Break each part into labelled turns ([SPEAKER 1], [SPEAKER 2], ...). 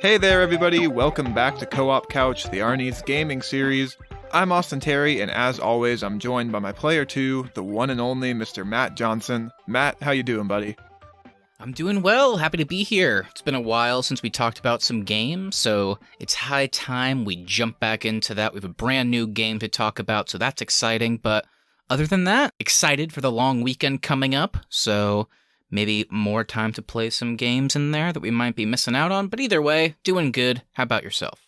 [SPEAKER 1] Hey there, everybody. Welcome back to Co-op Couch, the Arnies gaming series. I'm Austin Terry, and as always, I'm joined by my player 2, the one and only Mr. Matt Johnson. Matt, how you doing, buddy?
[SPEAKER 2] I'm doing well. Happy to be here. It's been a while since we talked about some games, so it's high time we jump back into that. We have a brand new game to talk about, so that's exciting. But other than that, excited for the long weekend coming up, so maybe more time to play some games in there that we might be missing out on. But either way, doing good. How about yourself?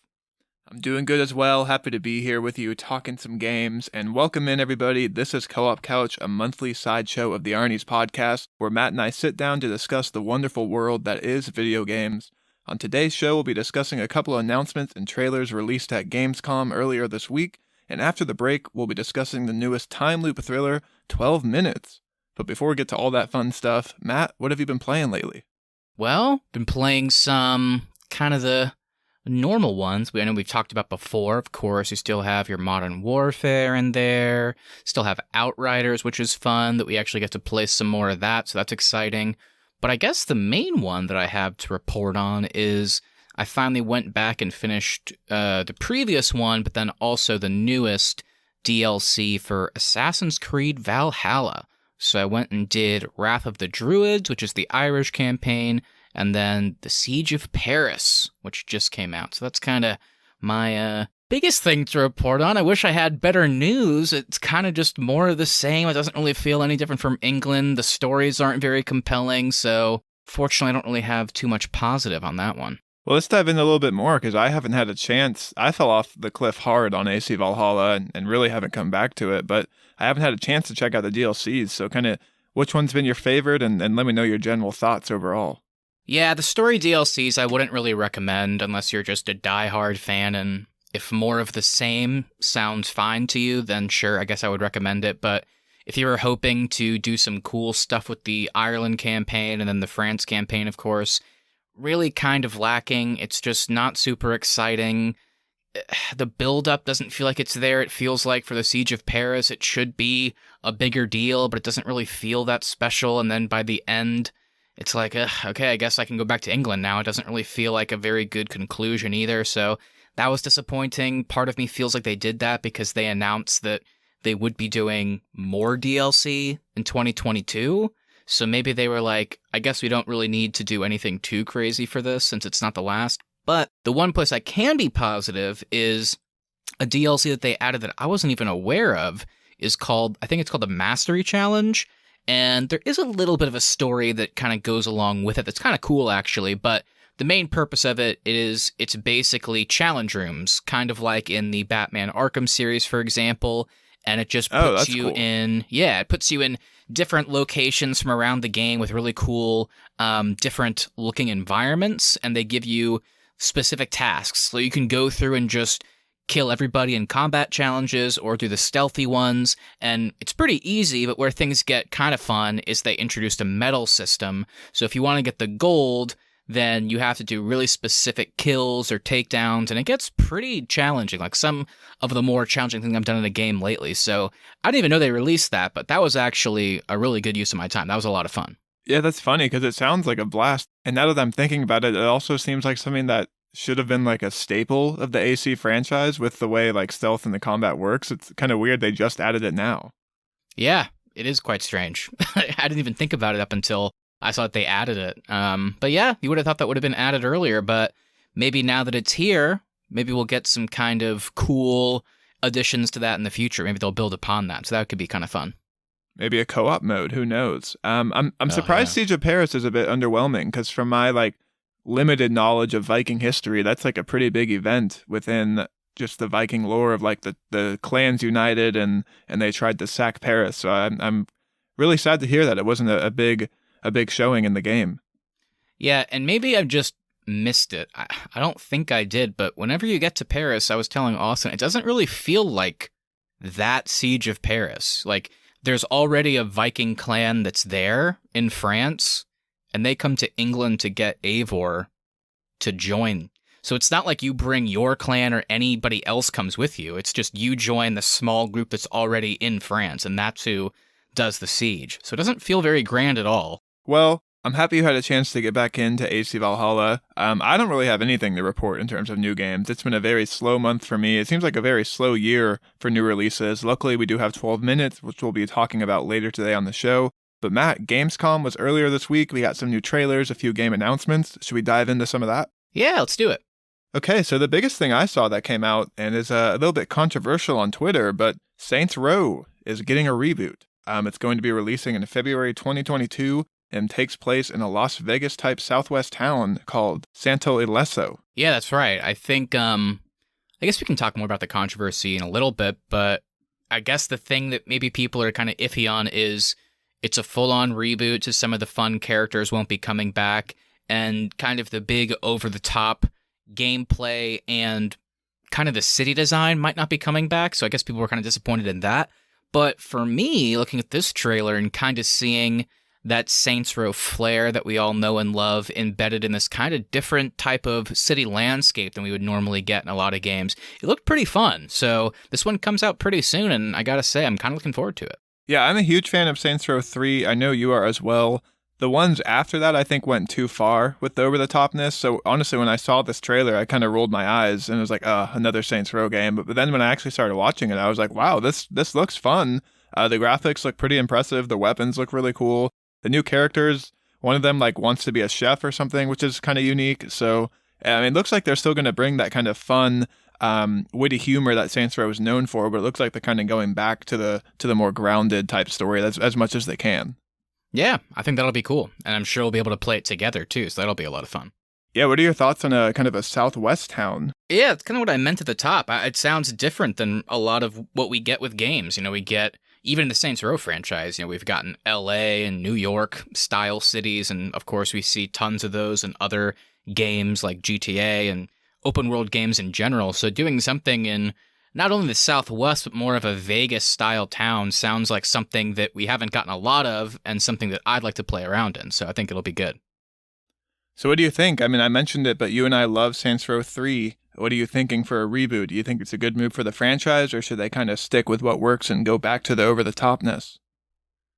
[SPEAKER 1] I'm doing good as well. Happy to be here with you talking some games. And welcome in, everybody. This is Co-op Couch, a monthly sideshow of the Arnies podcast, where Matt and I sit down to discuss the wonderful world that is video games. On today's show, we'll be discussing a couple of announcements and trailers released at Gamescom earlier this week. And after the break, we'll be discussing the newest time loop thriller, 12 Minutes. But before we get to all that fun stuff, Matt, what have you been playing lately?
[SPEAKER 2] Well, been playing some kind of the normal ones. I know we've talked about before. Of course, you still have your Modern Warfare in there. Still have Outriders, which is fun, that we actually get to play some more of that, so that's exciting. But I guess the main one that I have to report on is I finally went back and finished the previous one, but then also the newest DLC for Assassin's Creed Valhalla. So I went and did Wrath of the Druids, which is the Irish campaign, and then The Siege of Paris, which just came out. So that's kind of my biggest thing to report on. I wish I had better news. It's kind of just more of the same. It doesn't really feel any different from England. The stories aren't very compelling, so fortunately I don't really have too much positive on that one.
[SPEAKER 1] Well, let's dive in a little bit more, because I haven't had a chance. I fell off the cliff hard on AC Valhalla and really haven't come back to it, but I haven't had a chance to check out the DLCs, so kind of which one's been your favorite, and let me know your general thoughts overall.
[SPEAKER 2] Yeah, the story DLCs I wouldn't really recommend unless you're just a diehard fan, and if more of the same sounds fine to you, then sure, I guess I would recommend it, but if you were hoping to do some cool stuff with the Ireland campaign and then the France campaign, of course, really kind of lacking. It's just not super exciting. The build-up doesn't feel like it's there. It feels like for the Siege of Paris, it should be a bigger deal, but it doesn't really feel that special. And then by the end, it's like, okay, I guess I can go back to England now. It doesn't really feel like a very good conclusion either. So that was disappointing. Part of me feels like they did that because they announced that they would be doing more DLC in 2022. So maybe they were like, I guess we don't really need to do anything too crazy for this since it's not the last. But the one place I can be positive is a DLC that they added that I wasn't even aware of is called, I think it's called the Mastery Challenge. And there is a little bit of a story that kind of goes along with it that's kind of cool, actually. But the main purpose of it is it's basically challenge rooms, kind of like in the Batman Arkham series, for example. And it just puts you
[SPEAKER 1] cool.
[SPEAKER 2] it puts you in different locations from around the game with really cool, different looking environments. And they give you specific tasks. So you can go through and just kill everybody in combat challenges or do the stealthy ones. And it's pretty easy, but where things get kind of fun is they introduced a medal system. So if you want to get the gold, then you have to do really specific kills or takedowns, and it gets pretty challenging, like some of the more challenging things I've done in a game lately. So I didn't even know they released that, but that was actually a really good use of my time. That was a lot of fun.
[SPEAKER 1] Yeah, that's funny, because it sounds like a blast. And now that I'm thinking about it, it also seems like something that should have been like a staple of the AC franchise with the way like stealth and the combat works. It's kind of weird they just added it now.
[SPEAKER 2] Yeah, it is quite strange. I didn't even think about it up until I saw that they added it. But yeah, you would have thought that would have been added earlier, but maybe now that it's here, maybe we'll get some kind of cool additions to that in the future. Maybe they'll build upon that, so that could be kind of fun.
[SPEAKER 1] Maybe a co-op mode, who knows? I'm surprised Siege of Paris is a bit underwhelming, because from my like limited knowledge of Viking history, that's like a pretty big event within just the Viking lore of like the clans united and they tried to sack Paris. So I'm really sad to hear that it wasn't a big showing in the game.
[SPEAKER 2] Yeah, and maybe I've just missed it. I don't think I did, but whenever you get to Paris, I was telling Austin, it doesn't really feel like that Siege of Paris. Like, there's already a Viking clan that's there in France, and they come to England to get Eivor to join. So it's not like you bring your clan or anybody else comes with you. It's just you join the small group that's already in France, and that's who does the siege. So it doesn't feel very grand at all.
[SPEAKER 1] Well, I'm happy you had a chance to get back into AC Valhalla. I don't really have anything to report in terms of new games. It's been a very slow month for me. It seems like a very slow year for new releases. Luckily, we do have 12 minutes, which we'll be talking about later today on the show. But Matt, Gamescom was earlier this week. We got some new trailers, a few game announcements. Should we dive into some of that?
[SPEAKER 2] Yeah, let's do it.
[SPEAKER 1] Okay, so the biggest thing I saw that came out, and is a little bit controversial on Twitter, but Saints Row is getting a reboot. It's going to be releasing in February 2022 and takes place in a Las Vegas-type southwest town called Santo Ileso.
[SPEAKER 2] Yeah, that's right. I think, I guess we can talk more about the controversy in a little bit, but I guess the thing that maybe people are kind of iffy on is it's a full-on reboot, so some of the fun characters won't be coming back, and kind of the big over-the-top gameplay and kind of the city design might not be coming back, so I guess people were kind of disappointed in that. But for me, looking at this trailer and kind of seeing that Saints Row flair that we all know and love embedded in this kind of different type of city landscape than we would normally get in a lot of games, it looked pretty fun. So this one comes out pretty soon, and I gotta say, I'm kind of looking forward to it.
[SPEAKER 1] Yeah, I'm a huge fan of Saints Row 3. I know you are as well. The ones after that, I think, went too far with the over-the-topness. So honestly, when I saw this trailer, I kind of rolled my eyes and was like, another Saints Row game. But then when I actually started watching it, I was like, wow, this looks fun. The graphics look pretty impressive. The weapons look really cool. The new characters, one of them wants to be a chef or something, which is kind of unique. So I mean, it looks like they're still going to bring that kind of fun, witty humor that Saints Row is known for, but it looks like they're kind of going back to the more grounded type story as much as they can.
[SPEAKER 2] Yeah, I think that'll be cool, and I'm sure we'll be able to play it together too, so that'll be a lot of fun.
[SPEAKER 1] Yeah, what are your thoughts on a kind of a southwest town?
[SPEAKER 2] Yeah, it's kind of what I meant at the top. It sounds different than a lot of what we get with games. We get, even in the Saints Row franchise, we've gotten LA and New York style cities, and of course we see tons of those in other games like GTA and open world games in general. So doing something in not only the Southwest, but more of a Vegas-style town sounds like something that we haven't gotten a lot of and something that I'd like to play around in, so I think it'll be good.
[SPEAKER 1] So what do you think? I mean, I mentioned it, but you and I love Saints Row 3. What are you thinking for a reboot? Do you think it's a good move for the franchise, or should they kind of stick with what works and go back to the over-the-topness?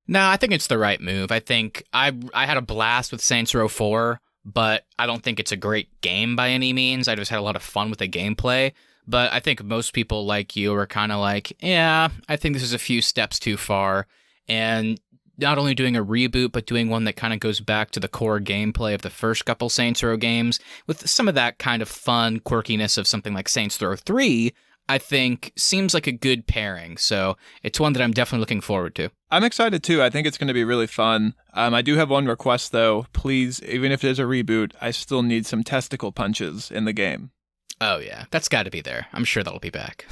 [SPEAKER 2] No, I think it's the right move. I think I had a blast with Saints Row 4, but I don't think it's a great game by any means. I just had a lot of fun with the gameplay. But I think most people like you are kind of like, yeah, I think this is a few steps too far. And not only doing a reboot, but doing one that kind of goes back to the core gameplay of the first couple Saints Row games, with some of that kind of fun quirkiness of something like Saints Row 3, I think seems like a good pairing. So it's one that I'm definitely looking forward to.
[SPEAKER 1] I'm excited too. I think it's going to be really fun. I do have one request though. Please, even if there's a reboot, I still need some testicle punches in the game.
[SPEAKER 2] Oh yeah, that's got to be there. I'm sure that'll be back.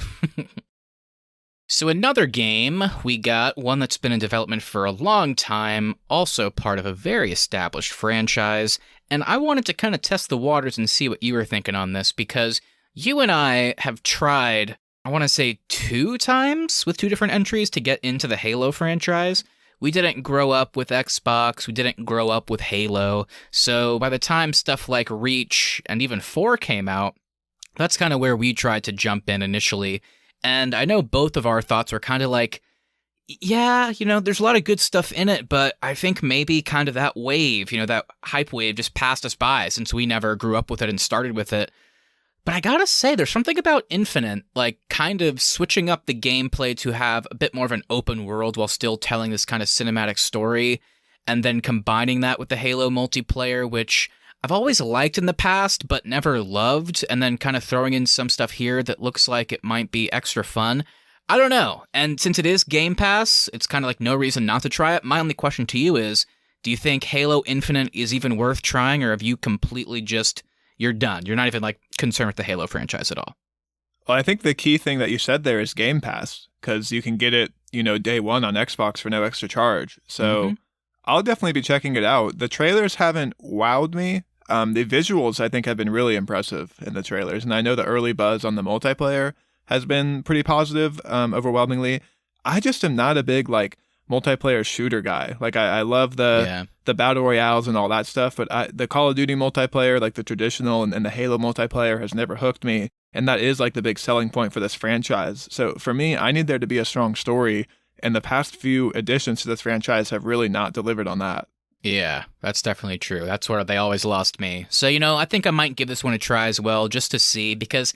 [SPEAKER 2] So another game, we got one that's been in development for a long time, also part of a very established franchise, and I wanted to kind of test the waters and see what you were thinking on this, because you and I have tried, I want to say 2 times with 2 different entries to get into the Halo franchise. We didn't grow up with Xbox, we didn't grow up with Halo, so by the time stuff like Reach and even 4 came out, that's kind of where we tried to jump in initially. And I know both of our thoughts were kind of like, yeah, there's a lot of good stuff in it, but I think maybe kind of that wave, that hype wave just passed us by since we never grew up with it and started with it. But I gotta say, there's something about Infinite, kind of switching up the gameplay to have a bit more of an open world while still telling this kind of cinematic story, and then combining that with the Halo multiplayer, which I've always liked in the past, but never loved, and then kind of throwing in some stuff here that looks like it might be extra fun. I don't know. And since it is Game Pass, it's kind of like no reason not to try it. My only question to you is, do you think Halo Infinite is even worth trying, or have you completely you're done? You're not even concerned with the Halo franchise at all?
[SPEAKER 1] Well, I think the key thing that you said there is Game Pass, because you can get it, day one on Xbox for no extra charge. So I'll definitely be checking it out. The trailers haven't wowed me. The visuals, I think, have been really impressive in the trailers, and I know the early buzz on the multiplayer has been pretty positive, overwhelmingly. I just am not a big, multiplayer shooter guy. I love the battle royales and all that stuff, but the Call of Duty multiplayer, the traditional and the Halo multiplayer has never hooked me, and that is, the big selling point for this franchise. So for me, I need there to be a strong story, and the past few additions to this franchise have really not delivered on that.
[SPEAKER 2] Yeah, that's definitely true. That's where they always lost me. So, I think I might give this one a try as well, just to see, because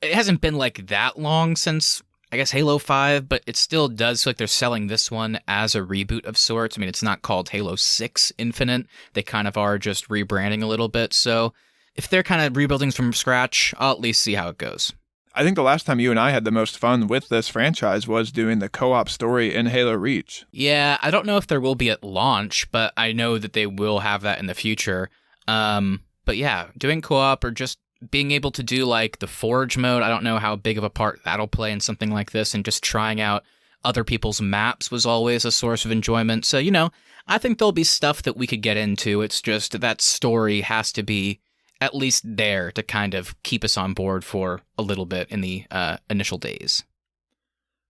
[SPEAKER 2] it hasn't been like that long since, I guess, Halo 5, but it still does feel like they're selling this one as a reboot of sorts. I mean, it's not called Halo 6 Infinite. They kind of are just rebranding a little bit. So if they're kind of rebuilding from scratch, I'll at least see how it goes.
[SPEAKER 1] I think the last time you and I had the most fun with this franchise was doing the co-op story in Halo Reach.
[SPEAKER 2] Yeah, I don't know if there will be at launch, but I know that they will have that in the future. But yeah, doing co-op or just being able to do like the Forge mode, I don't know how big of a part that'll play in something like this, and just trying out other people's maps was always a source of enjoyment. So, I think there'll be stuff that we could get into. It's just that story has to be at least there to kind of keep us on board for a little bit in the initial days.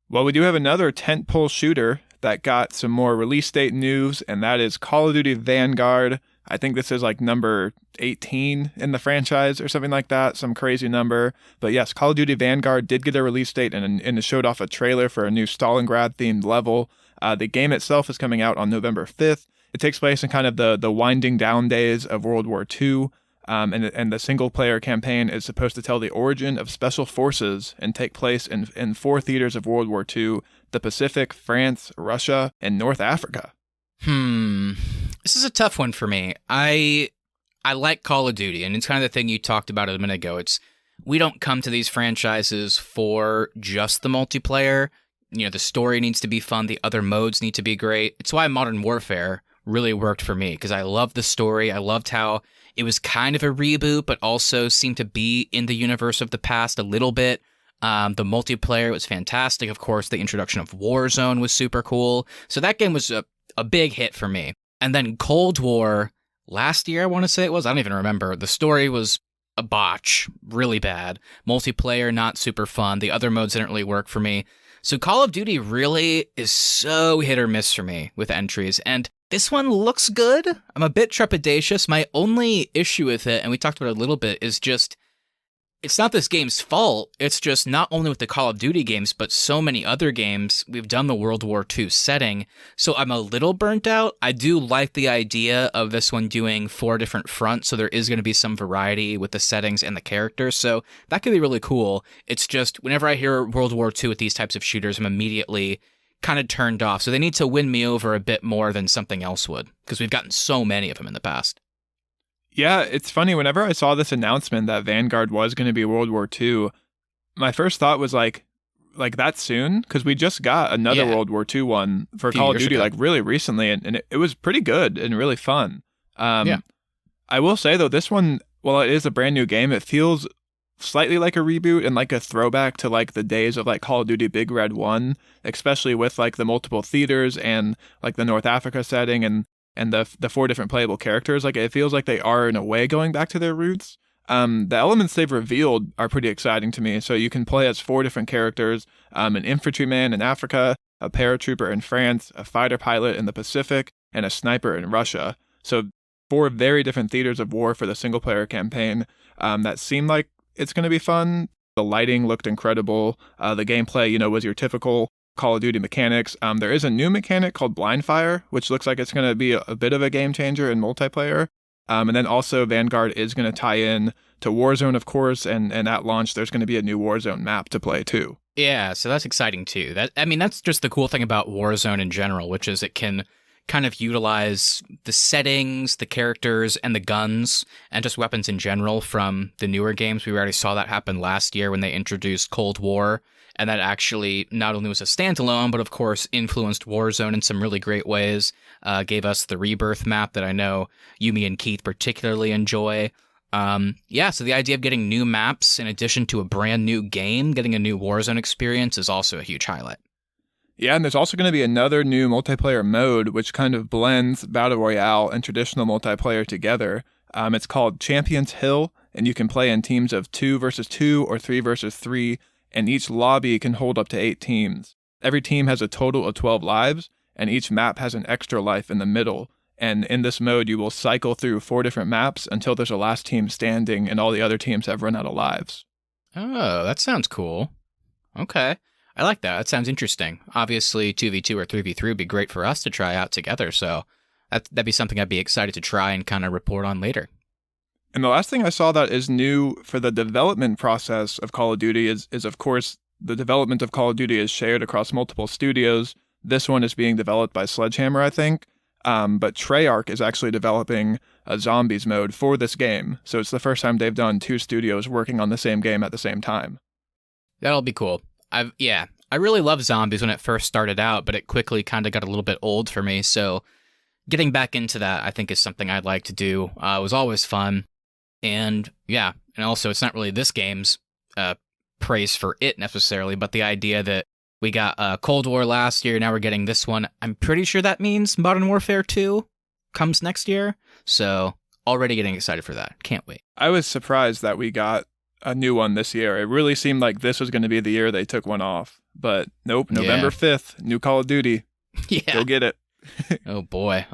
[SPEAKER 1] Well, we do have another tentpole shooter that got some more release date news, and that is Call of Duty Vanguard. I think this is like number 18 in the franchise or something like that, some crazy number. But yes, Call of Duty Vanguard did get a release date, and it showed off a trailer for a new Stalingrad-themed level. The game itself is coming out on November 5th. It takes place in kind of the winding down days of World War II. And the single-player campaign is supposed to tell the origin of special forces and take place in 4 theaters of World War II, the Pacific, France, Russia, and North Africa.
[SPEAKER 2] This is a tough one for me. I like Call of Duty, and it's kind of the thing you talked about a minute ago. We don't come to these franchises for just the multiplayer. The story needs to be fun. The other modes need to be great. It's why Modern Warfare really worked for me, because I loved the story. I loved how it was kind of a reboot, but also seemed to be in the universe of the past a little bit. The multiplayer was fantastic. Of course, the introduction of Warzone was super cool. So that game was a big hit for me. And then Cold War, last year, I want to say it was. I don't even remember. The story was a botch, really bad. Multiplayer, not super fun. The other modes didn't really work for me. So Call of Duty really is so hit or miss for me with entries. And this one looks good. I'm a bit trepidatious. My only issue with it, and we talked about it a little bit, is just it's not this game's fault. It's just not only with the Call of Duty games, but so many other games, we've done the World War II setting. So I'm a little burnt out. I do like the idea of this one doing 4 different fronts, so there is going to be some variety with the settings and the characters. So that could be really cool. It's just whenever I hear World War II with these types of shooters, I'm immediately kind of turned off. So they need to win me over a bit more than something else would, because we've gotten so many of them in the past.
[SPEAKER 1] Yeah, it's funny. Whenever I saw this announcement that Vanguard was going to be World War II, my first thought was like that soon? Because we just got another World War II one for Call of Duty like really recently, and it was pretty good and really fun. I will say, though, this one, while it is a brand new game, it feels slightly like a reboot and like a throwback to like the days of like Call of Duty Big Red 1, especially with like the multiple theaters and like the North Africa setting and the 4 different playable characters. Like, it feels like they are in a way going back to their roots. The elements they've revealed are pretty exciting to me. So you can play as 4 different characters, an infantryman in Africa, a paratrooper in France, a fighter pilot in the Pacific, and a sniper in Russia. So 4 very different theaters of war for the single player campaign that seemed like it's going to be fun. The lighting looked incredible. The gameplay, was your typical Call of Duty mechanics. There is a new mechanic called Blind Fire, which looks like it's going to be a bit of a game changer in multiplayer. And then also Vanguard is going to tie in to Warzone, of course, and at launch there's going to be a new Warzone map to play too.
[SPEAKER 2] Yeah, so that's exciting too. That's just the cool thing about Warzone in general, which is it can kind of utilize the settings, the characters, and the guns, and just weapons in general from the newer games. We already saw that happen last year when they introduced Cold War. And that actually not only was a standalone, but of course influenced Warzone in some really great ways. Gave us the Rebirth map that I know Yumi and Keith particularly enjoy. So the idea of getting new maps in addition to a brand new game, getting a new Warzone experience is also a huge highlight.
[SPEAKER 1] Yeah, and there's also going to be another new multiplayer mode, which kind of blends Battle Royale and traditional multiplayer together. It's called Champions Hill, and you can play in teams of 2 versus 2 or 3 versus 3. And each lobby can hold up to 8 teams. Every team has a total of 12 lives, and each map has an extra life in the middle. And in this mode, you will cycle through 4 different maps until there's a last team standing and all the other teams have run out of lives.
[SPEAKER 2] Oh, that sounds cool. Okay. I like that. That sounds interesting. Obviously, 2v2 or 3v3 would be great for us to try out together, so that'd be something I'd be excited to try and kind of report on later.
[SPEAKER 1] And the last thing I saw that is new for the development process of Call of Duty is of course, the development of Call of Duty is shared across multiple studios. This one is being developed by Sledgehammer, I think. But Treyarch is actually developing a zombies mode for this game. So it's the first time they've done two studios working on the same game at the same time.
[SPEAKER 2] That'll be cool. I really loved zombies when it first started out, but it quickly kind of got a little bit old for me. So getting back into that, I think, is something I'd like to do. It was always fun. And yeah, and also it's not really this game's praise for it necessarily, but the idea that we got Cold War last year, now we're getting this one. I'm pretty sure that means Modern Warfare 2 comes next year. So already getting excited for that. Can't wait.
[SPEAKER 1] I was surprised that we got a new one this year. It really seemed like this was going to be the year they took one off. But nope, November 5th, new Call of Duty.
[SPEAKER 2] Yeah.
[SPEAKER 1] Go get it.
[SPEAKER 2] Oh boy.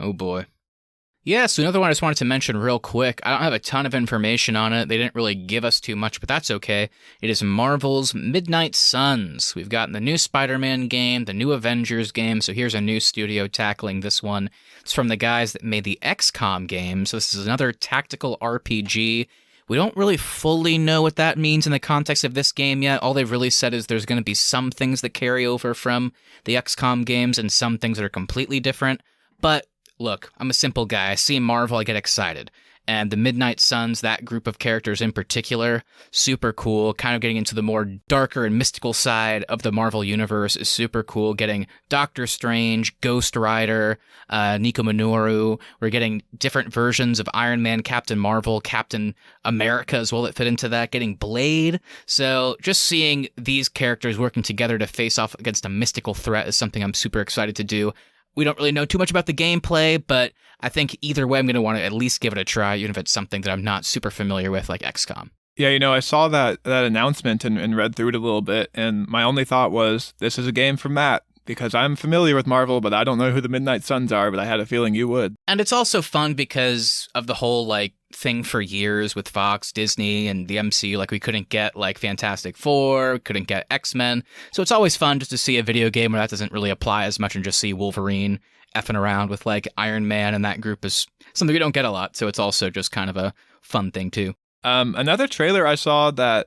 [SPEAKER 2] Yeah, so another one I just wanted to mention real quick. I don't have a ton of information on it. They didn't really give us too much, but that's okay. It is Marvel's Midnight Suns. We've gotten the new Spider-Man game, the new Avengers game, so here's a new studio tackling this one. It's from the guys that made the XCOM game, so this is another tactical RPG. We don't really fully know what that means in the context of this game yet. All they've really said is there's going to be some things that carry over from the XCOM games and some things that are completely different, but look, I'm a simple guy. I see Marvel, I get excited. And the Midnight Suns, that group of characters in particular, super cool. Kind of getting into the more darker and mystical side of the Marvel universe is super cool. Getting Doctor Strange, Ghost Rider, Nico Minoru. We're getting different versions of Iron Man, Captain Marvel, Captain America as well that fit into that. Getting Blade. So just seeing these characters working together to face off against a mystical threat is something I'm super excited to do. We don't really know too much about the gameplay, but I think either way I'm going to want to at least give it a try, even if it's something that I'm not super familiar with, like XCOM.
[SPEAKER 1] Yeah, I saw that announcement and read through it a little bit, and my only thought was, this is a game for Matt, because I'm familiar with Marvel, but I don't know who the Midnight Suns are, but I had a feeling you would.
[SPEAKER 2] And it's also fun because of the whole, thing for years with Fox, Disney, and the MCU. We couldn't get, Fantastic Four, couldn't get X-Men. So it's always fun just to see a video game where that doesn't really apply as much and just see Wolverine effing around with, Iron Man, and that group is something we don't get a lot. So it's also just kind of a fun thing, too.
[SPEAKER 1] Another trailer I saw that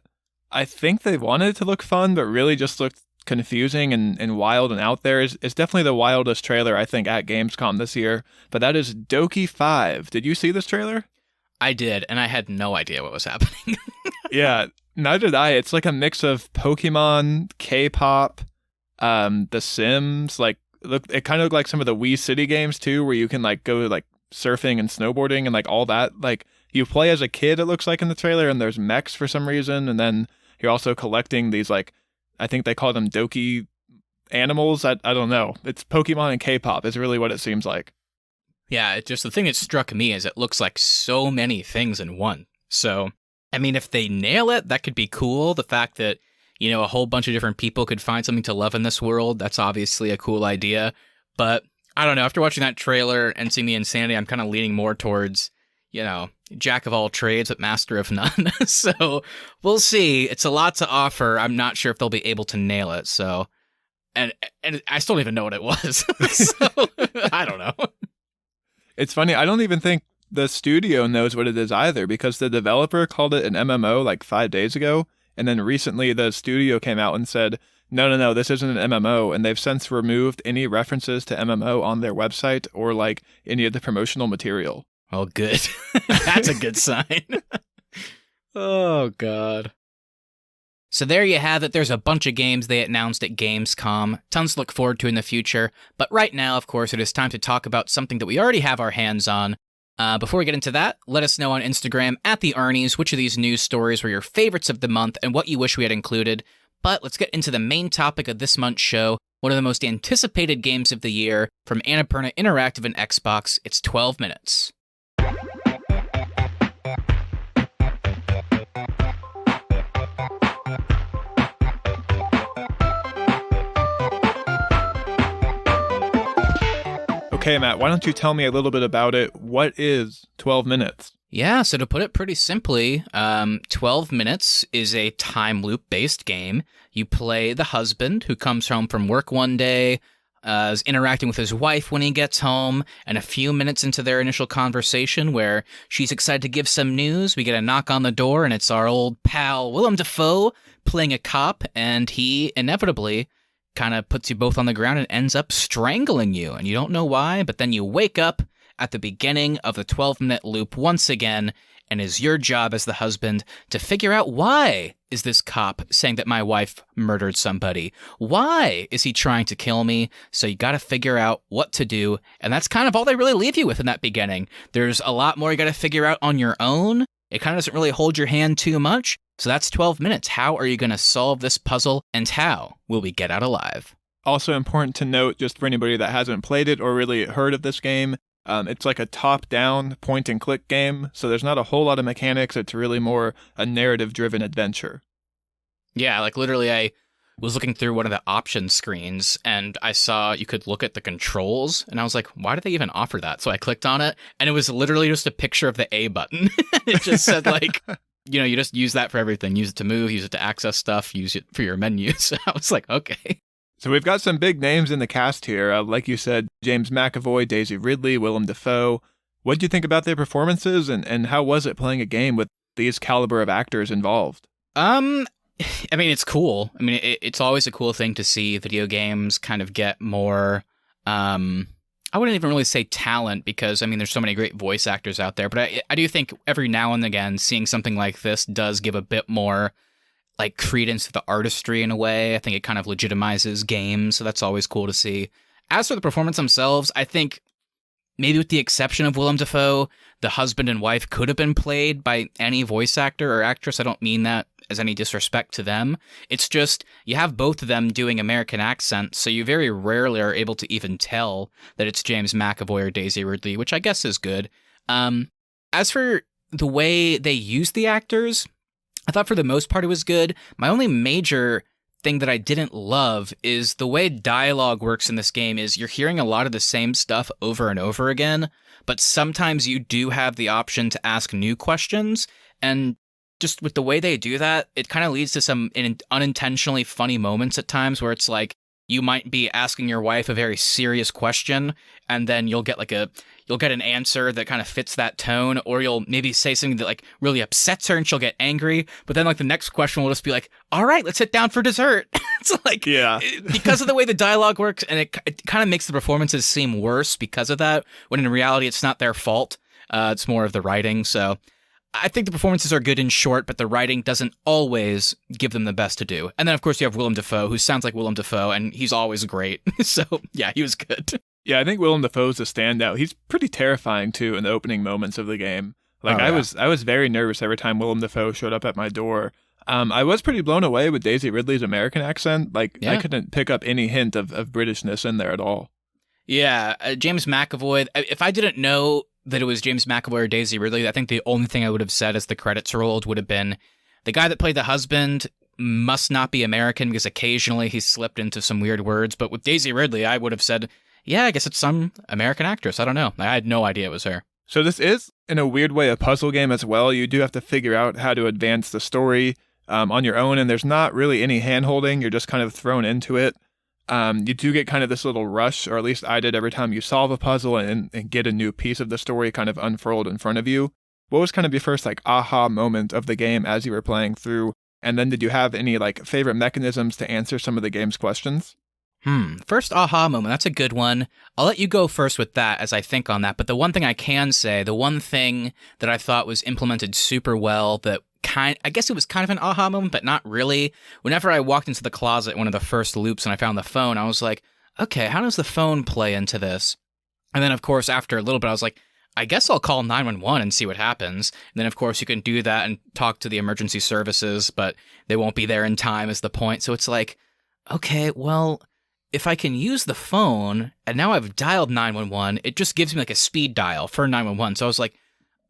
[SPEAKER 1] I think they wanted it to look fun, but really just looked confusing and wild and out there is definitely the wildest trailer, I think, at Gamescom this year. But that is Doki 5. Did you see this trailer?
[SPEAKER 2] I did, and I had no idea what was happening.
[SPEAKER 1] Yeah, neither did I. It's like a mix of Pokemon, K-pop, The Sims. It kind of looked like some of the Wii City games too, where you can go surfing and snowboarding and all that. You play as a kid, it looks like in the trailer, and there's mechs for some reason, and then you're also collecting these I think they call them Doki animals. I don't know. It's Pokemon and K-pop is really what it seems like.
[SPEAKER 2] Yeah, the thing that struck me is it looks like so many things in one. So, if they nail it, that could be cool. The fact that, a whole bunch of different people could find something to love in this world, that's obviously a cool idea. But, I don't know, after watching that trailer and seeing the insanity, I'm kind of leaning more towards, jack of all trades but master of none. So, we'll see. It's a lot to offer. I'm not sure if they'll be able to nail it, so... And I still don't even know what it was. So, I don't know.
[SPEAKER 1] It's funny, I don't even think the studio knows what it is either, because the developer called it an MMO 5 days ago, and then recently the studio came out and said, no, this isn't an MMO, and they've since removed any references to MMO on their website or any of the promotional material.
[SPEAKER 2] Oh, good. That's a good sign. Oh, God. So there you have it. There's a bunch of games they announced at Gamescom. Tons to look forward to in the future. But right now, of course, it is time to talk about something that we already have our hands on. Before we get into that, let us know on Instagram @the Arnies which of these news stories were your favorites of the month and what you wish we had included. But let's get into the main topic of this month's show, one of the most anticipated games of the year from Annapurna Interactive and Xbox. It's 12 minutes.
[SPEAKER 1] Okay, Matt, why don't you tell me a little bit about it? What is 12 minutes?
[SPEAKER 2] Yeah, so to put it pretty simply, 12 minutes is a time loop-based game. You play the husband who comes home from work one day, is interacting with his wife when he gets home, and a few minutes into their initial conversation where she's excited to give some news, we get a knock on the door, and it's our old pal Willem Dafoe playing a cop, and he inevitably kind of puts you both on the ground and ends up strangling you, and you don't know why, but then you wake up at the beginning of the 12-minute loop once again, and it's your job as the husband to figure out why is this cop saying that my wife murdered somebody? Why is he trying to kill me? So you got to figure out what to do, and that's kind of all they really leave you with in that beginning. There's a lot more you got to figure out on your own. It kind of doesn't really hold your hand too much. So that's 12 minutes. How are you going to solve this puzzle, and how will we get out alive?
[SPEAKER 1] Also important to note, just for anybody that hasn't played it or really heard of this game, it's like a top-down point-and-click game, so there's not a whole lot of mechanics. It's really more a narrative-driven adventure.
[SPEAKER 2] Yeah, like literally I was looking through one of the option screens, and I saw you could look at the controls, and I was like, why do they even offer that? So I clicked on it, and it was literally just a picture of the A button. It just said, like, you know, you just use that for everything. Use it to move, use it to access stuff, use it for your menus. I was like, okay.
[SPEAKER 1] So we've got some big names in the cast here. Like you said, James McAvoy, Daisy Ridley, Willem Dafoe. What did you think about their performances, and how was it playing a game with these caliber of actors involved?
[SPEAKER 2] I mean, it's cool. I mean, it's always a cool thing to see video games kind of get more, I wouldn't even really say talent, because, I mean, there's so many great voice actors out there, but I do think every now and again, seeing something like this does give a bit more like credence to the artistry in a way. I think it kind of legitimizes games, so that's always cool to see. As for the performance themselves, I think maybe with the exception of Willem Dafoe, the husband and wife could have been played by any voice actor or actress. I don't mean that as any disrespect to them. It's just you have both of them doing American accents, so you very rarely are able to even tell that it's James McAvoy or Daisy Ridley, which I guess is good. As for the way they use the actors, I thought for the most part it was good. My only major thing that I didn't love is the way dialogue works in this game is you're hearing a lot of the same stuff over and over again, but sometimes you do have the option to ask new questions, and just with the way they do that, it kind of leads to some unintentionally funny moments at times where it's like you might be asking your wife a very serious question, and then you'll get an answer that kind of fits that tone, or you'll maybe say something that like really upsets her and she'll get angry, but then like the next question will just be like, all right, let's sit down for dessert. It's like, yeah, because of the way the dialogue works, and it kind of makes the performances seem worse because of that, when in reality it's not their fault. It's more of the writing. So I think the performances are good in short, but the writing doesn't always give them the best to do. And then, of course, you have Willem Dafoe, who sounds like Willem Dafoe, and he's always great. So, yeah, he was good.
[SPEAKER 1] Yeah, I think Willem Dafoe's a standout. He's pretty terrifying, too, in the opening moments of the game. Like, I was very nervous every time Willem Dafoe showed up at my door. I was pretty blown away with Daisy Ridley's American accent. Like, yeah. I couldn't pick up any hint of Britishness in there at all.
[SPEAKER 2] Yeah, James McAvoy, if I didn't know that it was James McAvoy or Daisy Ridley, I think the only thing I would have said as the credits rolled would have been the guy that played the husband must not be American, because occasionally he slipped into some weird words. But with Daisy Ridley, I would have said, yeah, I guess it's some American actress. I don't know. I had no idea it was her.
[SPEAKER 1] So this is, in a weird way, a puzzle game as well. You do have to figure out how to advance the story on your own, and there's not really any hand-holding. You're just kind of thrown into it. You do get kind of this little rush, or at least I did, every time you solve a puzzle and get a new piece of the story kind of unfurled in front of you. What was kind of your first like aha moment of the game as you were playing through? And then did you have any like favorite mechanisms to answer some of the game's questions?
[SPEAKER 2] First aha moment, that's a good one. I'll let you go first with that as I think on that. But the one thing I can say, the one thing that I thought was implemented super well that I guess it was kind of an aha moment, but not really. Whenever I walked into the closet, one of the first loops, and I found the phone, I was like, okay, how does the phone play into this? And then, of course, after a little bit, I was like, I guess I'll call 911 and see what happens. And then, of course, you can do that and talk to the emergency services, but they won't be there in time is the point. So it's like, okay, well, if I can use the phone, and now I've dialed 911, it just gives me like a speed dial for 911. So I was like,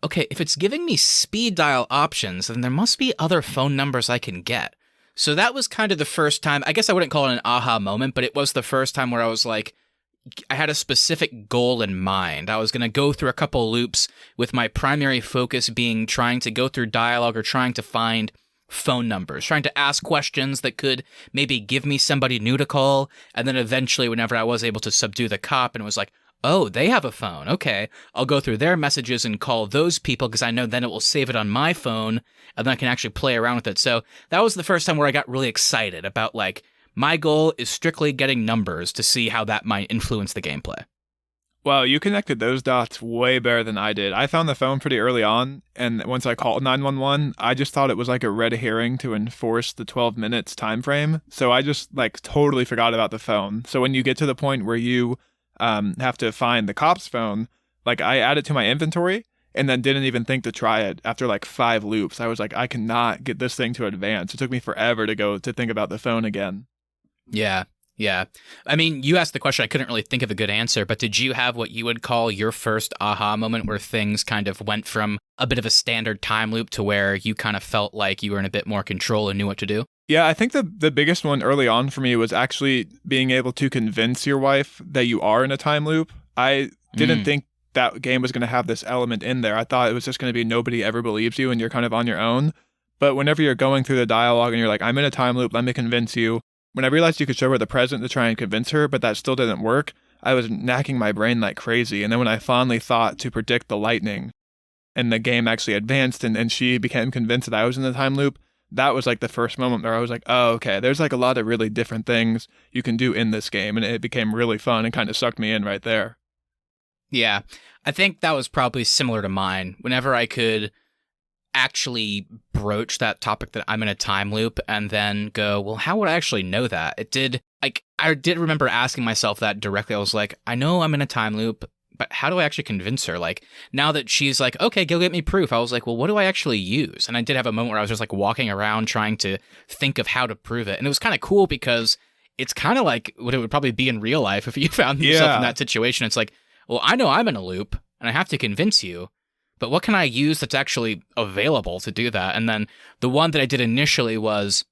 [SPEAKER 2] okay, if it's giving me speed dial options, then there must be other phone numbers I can get. So that was kind of the first time, I guess I wouldn't call it an aha moment, but it was the first time where I was like, I had a specific goal in mind. I was going to go through a couple loops with my primary focus being trying to go through dialogue or trying to find phone numbers, trying to ask questions that could maybe give me somebody new to call. And then eventually, whenever I was able to subdue the cop and it was like, oh, they have a phone. Okay, I'll go through their messages and call those people because I know then it will save it on my phone and then I can actually play around with it. So that was the first time where I got really excited about like, my goal is strictly getting numbers to see how that might influence the gameplay.
[SPEAKER 1] Wow, you connected those dots way better than I did. I found the phone pretty early on, and once I called 911, I just thought it was like a red herring to enforce the 12 minutes time frame. So I just like totally forgot about the phone. So when you get to the point where you have to find the cop's phone, like I added to my inventory and then didn't even think to try it after like 5 loops. I was like, I cannot get this thing to advance. It took me forever to think about the phone again.
[SPEAKER 2] Yeah. Yeah. I mean, you asked the question, I couldn't really think of a good answer, but did you have what you would call your first aha moment where things kind of went from a bit of a standard time loop to where you kind of felt like you were in a bit more control and knew what to do?
[SPEAKER 1] Yeah, I think the biggest one early on for me was actually being able to convince your wife that you are in a time loop. I didn't think that game was going to have this element in there. I thought it was just going to be nobody ever believes you and you're kind of on your own. But whenever you're going through the dialogue and you're like, I'm in a time loop, let me convince you. When I realized you could show her the present to try and convince her, but that still didn't work, I was knacking my brain like crazy. And then when I finally thought to predict the lightning and the game actually advanced and she became convinced that I was in the time loop, that was like the first moment where I was like, oh, okay, there's like a lot of really different things you can do in this game. And it became really fun and kind of sucked me in right there.
[SPEAKER 2] Yeah, I think that was probably similar to mine. Whenever I could actually broach that topic that I'm in a time loop and then go, well, how would I actually know that? I did remember asking myself that directly. I was like, I know I'm in a time loop, but how do I actually convince her? Like, now that she's like, okay, go get me proof, I was like, well, what do I actually use? And I did have a moment where I was just like walking around trying to think of how to prove it. And it was kind of cool because it's kind of like what it would probably be in real life if you found yourself in that situation. It's like, well, I know I'm in a loop and I have to convince you, but what can I use that's actually available to do that? And then the one that I did initially was,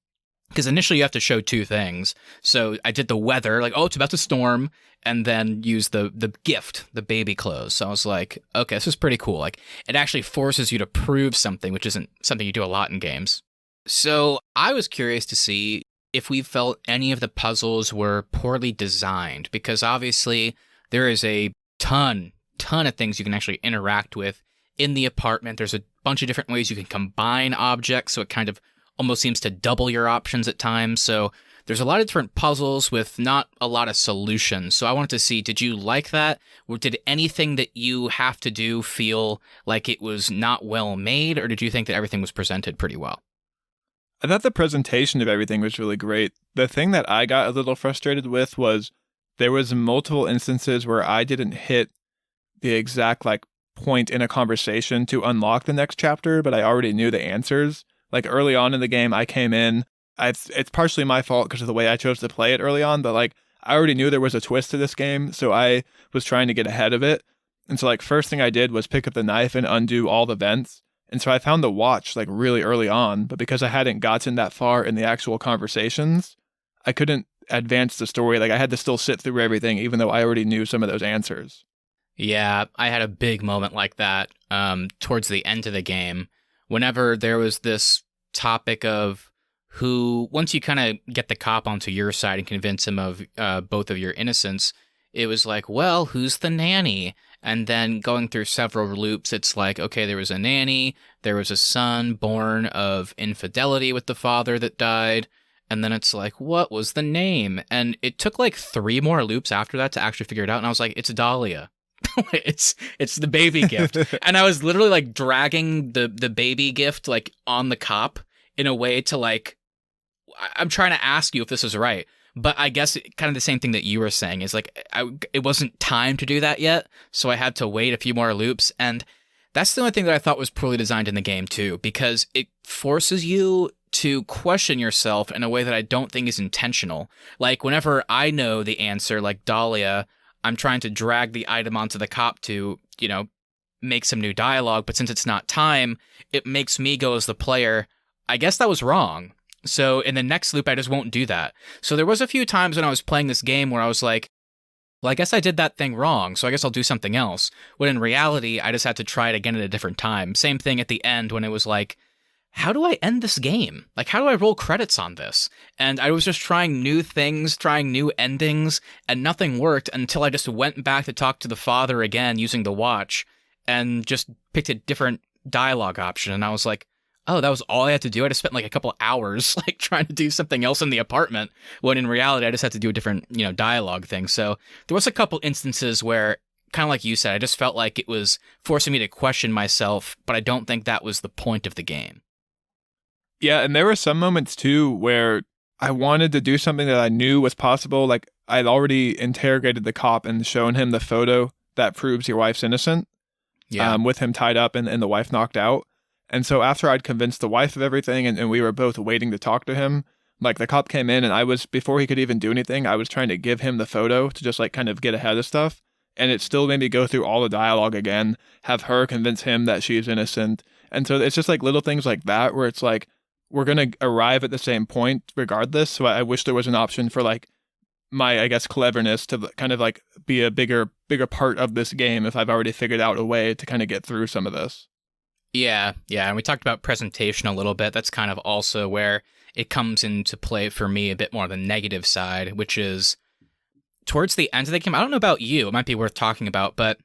[SPEAKER 2] because initially you have to show 2 things. So I did the weather, like, oh, it's about to storm, and then use the gift, the baby clothes. So I was like, okay, this is pretty cool. Like, it actually forces you to prove something, which isn't something you do a lot in games. So I was curious to see if we felt any of the puzzles were poorly designed, because obviously there is a ton of things you can actually interact with in the apartment. There's a bunch of different ways you can combine objects, so it kind of almost seems to double your options at times. So there's a lot of different puzzles with not a lot of solutions. So I wanted to see, did you like that? Or did anything that you have to do feel like it was not well made? Or did you think that everything was presented pretty well?
[SPEAKER 1] I thought the presentation of everything was really great. The thing that I got a little frustrated with was there was multiple instances where I didn't hit the exact point in a conversation to unlock the next chapter, but I already knew the answers. Like early on in the game, I came in, it's partially my fault because of the way I chose to play it early on, but I already knew there was a twist to this game, so I was trying to get ahead of it. And so first thing I did was pick up the knife and undo all the vents. And so I found the watch really early on, but because I hadn't gotten that far in the actual conversations, I couldn't advance the story. I had to still sit through everything, even though I already knew some of those answers.
[SPEAKER 2] Yeah, I had a big moment like that towards the end of the game. Whenever there was this topic of who, once you kind of get the cop onto your side and convince him of both of your innocence, it was like, well, who's the nanny? And then going through several loops, it's like, okay, there was a nanny, there was a son born of infidelity with the father that died, and then it's like, what was the name? And it took 3 more loops after that to actually figure it out, and I was like, it's Dahlia. it's the baby gift. And I was literally dragging the baby gift on the cop in a way to I'm trying to ask you if this is right. But I guess kind of the same thing that you were saying is it wasn't time to do that yet. So I had to wait a few more loops. And that's the only thing that I thought was poorly designed in the game too, because it forces you to question yourself in a way that I don't think is intentional. Whenever I know the answer, like Dahlia, I'm trying to drag the item onto the cop to, make some new dialogue. But since it's not time, it makes me go as the player, I guess that was wrong. So in the next loop, I just won't do that. So there was a few times when I was playing this game where I was like, well, I guess I did that thing wrong, so I guess I'll do something else. When in reality, I just had to try it again at a different time. Same thing at the end when it was like, how do I end this game? Like, how do I roll credits on this? And I was just trying new things, trying new endings, and nothing worked until I just went back to talk to the father again using the watch and just picked a different dialogue option. And I was like, oh, that was all I had to do. I just spent like a couple hours like trying to do something else in the apartment, when in reality I just had to do a different, dialogue thing. So there was a couple instances where, kind of like you said, I just felt like it was forcing me to question myself, but I don't think that was the point of the game.
[SPEAKER 1] Yeah, and there were some moments too where I wanted to do something that I knew was possible. Like, I'd already interrogated the cop and shown him the photo that proves your wife's innocent, with him tied up and the wife knocked out. And so after I'd convinced the wife of everything and we were both waiting to talk to him, like the cop came in and before he could even do anything, I was trying to give him the photo to just like kind of get ahead of stuff. And it still made me go through all the dialogue again, have her convince him that she's innocent. And so it's just like little things like that where it's like, we're going to arrive at the same point regardless. So I wish there was an option for like my, I guess, cleverness to kind of like be a bigger part of this game if I've already figured out a way to kind of get through some of this.
[SPEAKER 2] Yeah. And we talked about presentation a little bit. That's kind of also where it comes into play for me a bit more on the negative side, which is towards the end of the game. I don't know about you. It might be worth talking about, but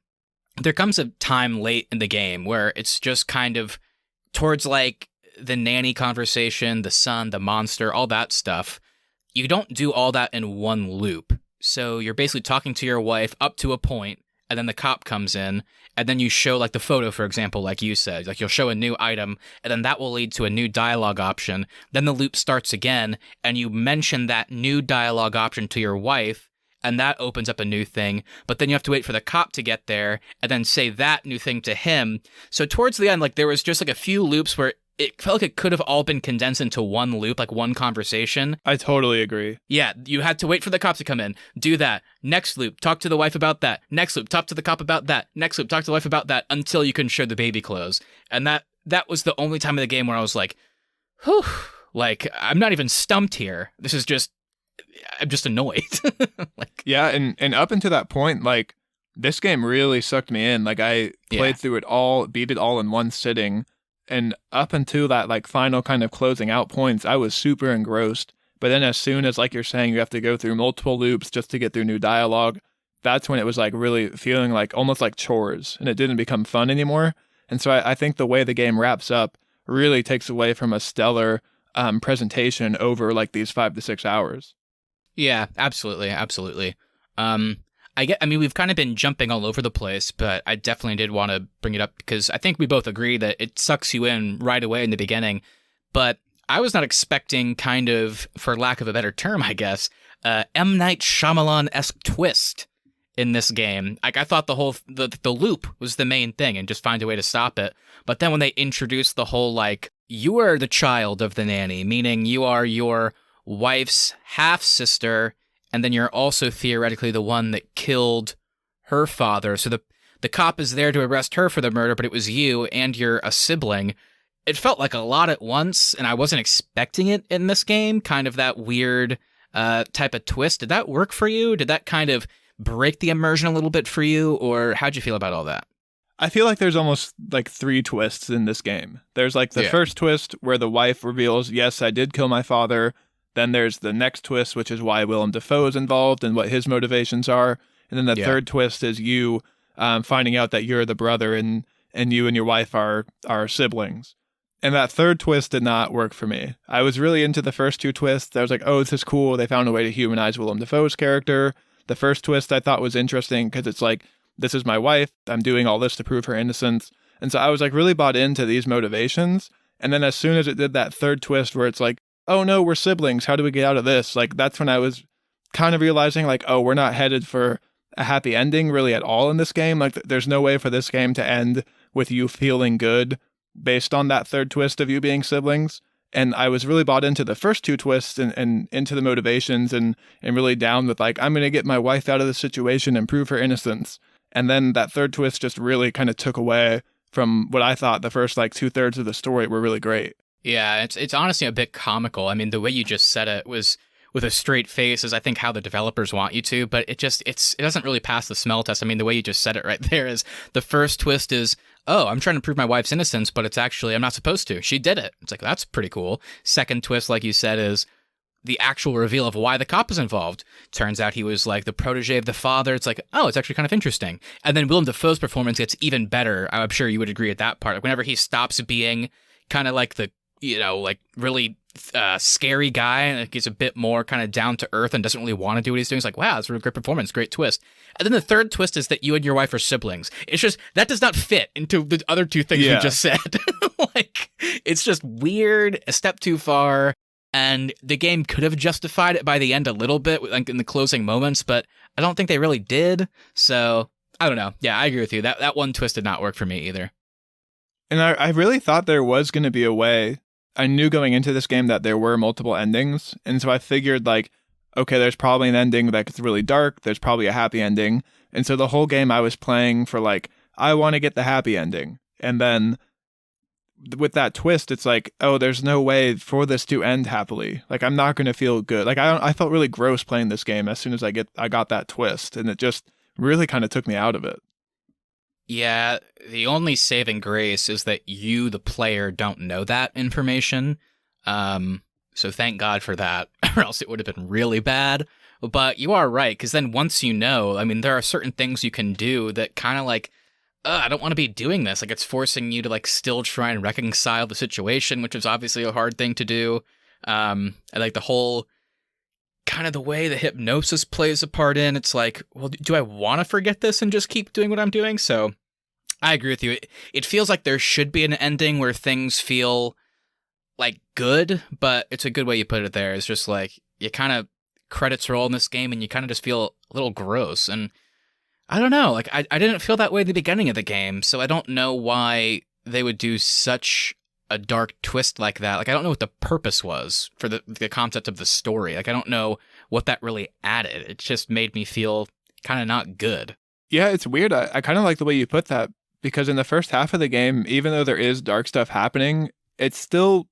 [SPEAKER 2] there comes a time late in the game where it's just kind of towards like the nanny conversation, the son, the monster, all that stuff. You don't do all that in one loop. So you're basically talking to your wife up to a point, and then the cop comes in, and then you show like the photo, for example, like you said, like you'll show a new item, and then that will lead to a new dialogue option. Then the loop starts again, and you mention that new dialogue option to your wife, and that opens up a new thing. But then you have to wait for the cop to get there, and then say that new thing to him. So towards the end, like there was just like a few loops where it felt like it could have all been condensed into one loop, like one conversation.
[SPEAKER 1] I totally agree.
[SPEAKER 2] Yeah, you had to wait for the cop to come in, do that. Next loop, talk to the wife about that. Next loop, talk to the cop about that. Next loop, talk to the wife about that, until you can show the baby clothes. And that was the only time of the game where I was like, whew, like, I'm not even stumped here. This is just, I'm just annoyed.
[SPEAKER 1] Yeah, and up until that point, like, this game really sucked me in. Like, I played through it all, beat it all in one sitting. And up until that like final kind of closing out points, I was super engrossed. But then as soon as, like you're saying, you have to go through multiple loops just to get through new dialogue, that's when it was like really feeling like almost like chores, and it didn't become fun anymore. And so I think the way the game wraps up really takes away from a stellar presentation over like these 5 to 6 hours.
[SPEAKER 2] Yeah, absolutely. I mean, we've kind of been jumping all over the place, but I definitely did want to bring it up because I think we both agree that it sucks you in right away in the beginning. But I was not expecting kind of, for lack of a better term, I guess, M. Night Shyamalan-esque twist in this game. Like, I thought the loop was the main thing and just find a way to stop it. But then when they introduced the whole, like, you are the child of the nanny, meaning you are your wife's half-sister, and then you're also theoretically the one that killed her father. So the cop is there to arrest her for the murder, but it was you and you're a sibling. It felt like a lot at once, and I wasn't expecting it in this game, kind of that weird type of twist. Did that work for you? Did that kind of break the immersion a little bit for you, or how'd you feel about all that?
[SPEAKER 1] I feel like there's almost like 3 twists in this game. There's like the first twist where the wife reveals, yes, I did kill my father. Then there's the next twist, which is why Willem Dafoe is involved and what his motivations are. And then the third twist is you finding out that you're the brother and you and your wife are siblings. And that third twist did not work for me. I was really into the first 2 twists. I was like, oh, this is cool. They found a way to humanize Willem Dafoe's character. The first twist I thought was interesting because it's like, this is my wife. I'm doing all this to prove her innocence. And so I was like really bought into these motivations. And then as soon as it did that third twist where it's like, oh no, we're siblings, how do we get out of this? Like, that's when I was kind of realizing like, oh, we're not headed for a happy ending really at all in this game. Like, there's no way for this game to end with you feeling good based on that third twist of you being siblings. And I was really bought into the first 2 twists and into the motivations and really down with like, I'm going to get my wife out of this situation and prove her innocence. And then that third twist just really kind of took away from what I thought the first like 2/3 of the story were really great.
[SPEAKER 2] Yeah, it's honestly a bit comical. I mean, the way you just said it was with a straight face is I think how the developers want you to, but it doesn't really pass the smell test. I mean, the way you just said it right there is the first twist is, oh, I'm trying to prove my wife's innocence, but it's actually I'm not supposed to. She did it. It's like, that's pretty cool. Second twist, like you said, is the actual reveal of why the cop is involved. Turns out he was like the protege of the father. It's like, oh, it's actually kind of interesting. And then Willem Dafoe's performance gets even better. I'm sure you would agree at that part. Like whenever he stops being kind of like the, like really scary guy and gets a bit more kind of down to earth and doesn't really want to do what he's doing. It's like, wow, that's a really great performance. Great twist. And then the third twist is that you and your wife are siblings. It's just, that does not fit into the other two things we just said. Like, it's just weird, a step too far. And the game could have justified it by the end a little bit, like in the closing moments, but I don't think they really did. So, I don't know. Yeah, I agree with you. That one twist did not work for me either.
[SPEAKER 1] And I really thought there was going to be a way. I knew going into this game that there were multiple endings. And so I figured like, okay, there's probably an ending that's really dark. There's probably a happy ending. And so the whole game I was playing for like, I want to get the happy ending. And then with that twist, it's like, oh, there's no way for this to end happily. Like, I'm not going to feel good. Like, I felt really gross playing this game as soon as I got that twist. And it just really kind of took me out of it.
[SPEAKER 2] Yeah, the only saving grace is that you, the player, don't know that information. So thank God for that, or else it would have been really bad. But you are right, because then once you know, I mean, there are certain things you can do that kind of like, I don't want to be doing this. Like, it's forcing you to like still try and reconcile the situation, which is obviously a hard thing to do. And like the whole kind of the way the hypnosis plays a part in, it's like, well, do I want to forget this and just keep doing what I'm doing? So I agree with you. It feels like there should be an ending where things feel like good, but it's a good way you put it there. It's just like you kind of credits roll in this game and you kind of just feel a little gross. And I don't know, like I didn't feel that way at the beginning of the game, so I don't know why they would do such a dark twist like that. Like, I don't know what the purpose was for the concept of the story. Like, I don't know what that really added. It just made me feel kind of not good.
[SPEAKER 1] Yeah, it's weird. I kind of like the way you put that, because in the first half of the game, even though there is dark stuff happening, it's still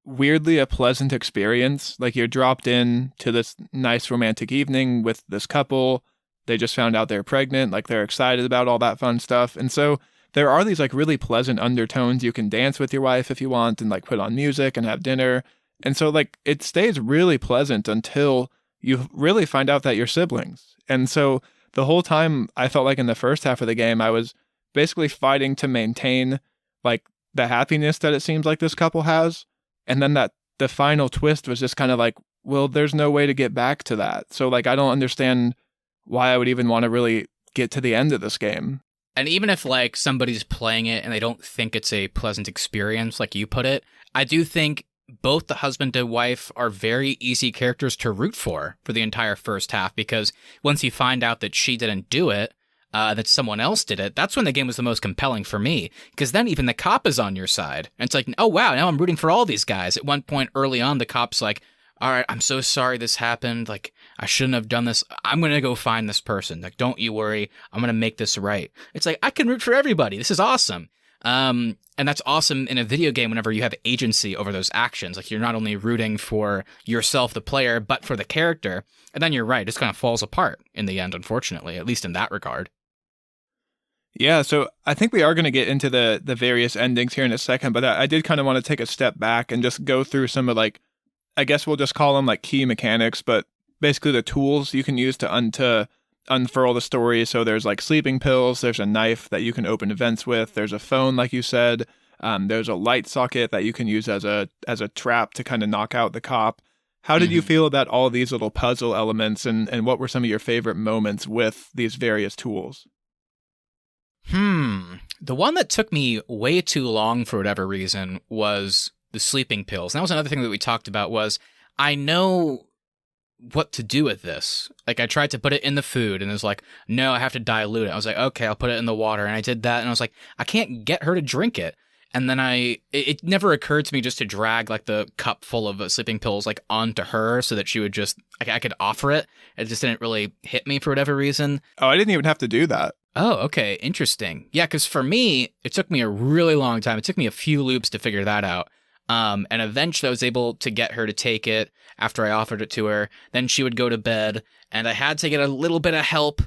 [SPEAKER 1] weirdly a pleasant experience. Like, you're dropped in to this nice romantic evening with this couple. They just found out they're pregnant. Like, they're excited about all that fun stuff. And so there are these like really pleasant undertones. You can dance with your wife if you want and like put on music and have dinner. And so like it stays really pleasant until you really find out that you're siblings. And so the whole time I felt like in the first half of the game, I was basically fighting to maintain like the happiness that it seems like this couple has. And then that the final twist was just kind of like, well, there's no way to get back to that. So like, I don't understand why I would even want to really get to the end of this game.
[SPEAKER 2] And even if like somebody's playing it and they don't think it's a pleasant experience, like you put it, I do think both the husband and wife are very easy characters to root for the entire first half, because once you find out that she didn't do it, that someone else did it, that's when the game was the most compelling for me, because then even the cop is on your side. And it's like, oh wow, now I'm rooting for all these guys. At one point early on, the cop's like, all right, I'm so sorry this happened. Like, I shouldn't have done this. I'm going to go find this person. Like, don't you worry. I'm going to make this right. It's like, I can root for everybody. This is awesome. And that's awesome in a video game whenever you have agency over those actions. Like, you're not only rooting for yourself, the player, but for the character. And then you're right. It just kind of falls apart in the end, unfortunately, at least in that regard.
[SPEAKER 1] Yeah, so I think we are going to get into the various endings here in a second, but I did kind of want to take a step back and just go through some of like, I guess we'll just call them like key mechanics, but basically the tools you can use to unfurl the story. So there's like sleeping pills, there's a knife that you can open events with, there's a phone, like you said, there's a light socket that you can use as a trap to kind of knock out the cop. How did you feel about all these little puzzle elements, and what were some of your favorite moments with these various tools?
[SPEAKER 2] The one that took me way too long for whatever reason was the sleeping pills. And that was another thing that we talked about was, I know what to do with this. Like, I tried to put it in the food and it was like, no, I have to dilute it. I was like, okay, I'll put it in the water. And I did that and I was like, I can't get her to drink it. And then it never occurred to me just to drag like the cup full of sleeping pills like onto her so that she would just, I could offer it. It just didn't really hit me for whatever reason.
[SPEAKER 1] Oh, I didn't even have to do that.
[SPEAKER 2] Oh, okay. Interesting. Yeah, because for me, it took me a really long time. It took me a few loops to figure that out. And eventually I was able to get her to take it after I offered it to her. Then she would go to bed, and I had to get a little bit of help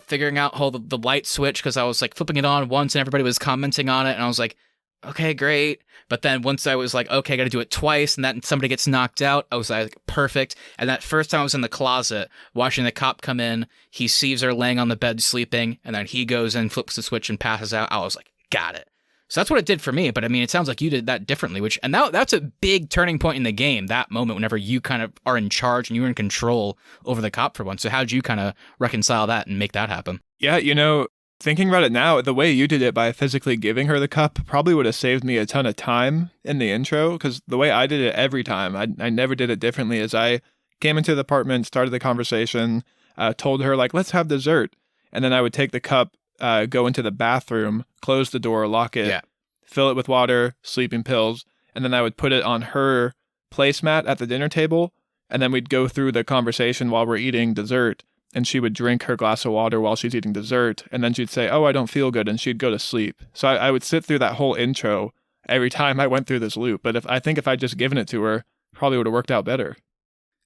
[SPEAKER 2] figuring out how the light switch, because I was like flipping it on once and everybody was commenting on it, and I was like, okay, great. But then once I was like, okay, I got to do it twice, and then somebody gets knocked out, I was like, perfect. And that first time I was in the closet watching the cop come in, he sees her laying on the bed sleeping, and then he goes in, flips the switch, and passes out. I was like, got it. So that's what it did for me. But I mean, it sounds like you did that differently, and that's a big turning point in the game, that moment whenever you kind of are in charge and you're in control over the cop for once. So how did you kind of reconcile that and make that happen?
[SPEAKER 1] Yeah, thinking about it now, the way you did it by physically giving her the cup probably would have saved me a ton of time in the intro, because the way I did it every time, I never did it differently, as I came into the apartment, started the conversation, told her, like, let's have dessert. And then I would take the cup, go into the bathroom, close the door, lock it, fill it with water, sleeping pills, and then I would put it on her placemat at the dinner table, and then we'd go through the conversation while we're eating dessert, and she would drink her glass of water while she's eating dessert, and then she'd say, oh, I don't feel good, and she'd go to sleep. So I would sit through that whole intro every time I went through this loop, but if I'd just given it to her, probably would have worked out better.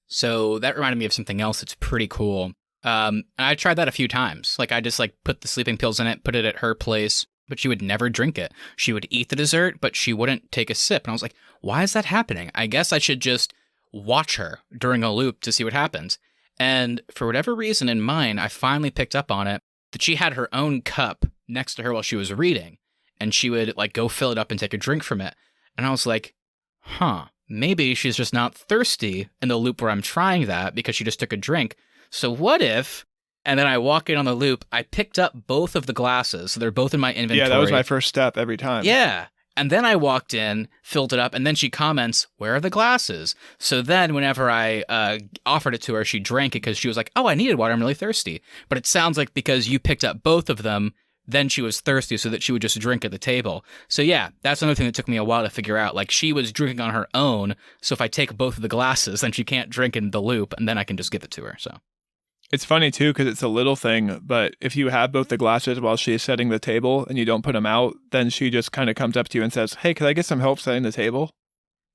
[SPEAKER 2] So that reminded me of something else that's pretty cool. And I tried that a few times. Like, I just put the sleeping pills in it, put it at her place, but she would never drink it. She would eat the dessert, but she wouldn't take a sip. And I was like, why is that happening? I guess I should just watch her during a loop to see what happens. And for whatever reason in mine, I finally picked up on it that she had her own cup next to her while she was reading, and she would go fill it up and take a drink from it. And I was like, maybe she's just not thirsty in the loop where I'm trying that because she just took a drink. So what if, and then I walk in on the loop, I picked up both of the glasses, so they're both in my inventory.
[SPEAKER 1] Yeah, that was my first step every time.
[SPEAKER 2] Yeah. And then I walked in, filled it up, and then she comments, where are the glasses? So then whenever I offered it to her, she drank it because she was like, oh, I needed water, I'm really thirsty. But it sounds like because you picked up both of them, then she was thirsty so that she would just drink at the table. So yeah, that's another thing that took me a while to figure out. Like, she was drinking on her own, so if I take both of the glasses, then she can't drink in the loop, and then I can just give it to her, so...
[SPEAKER 1] It's funny, too, because it's a little thing, but if you have both the glasses while she's setting the table and you don't put them out, then she just kind of comes up to you and says, hey, could I get some help setting the table?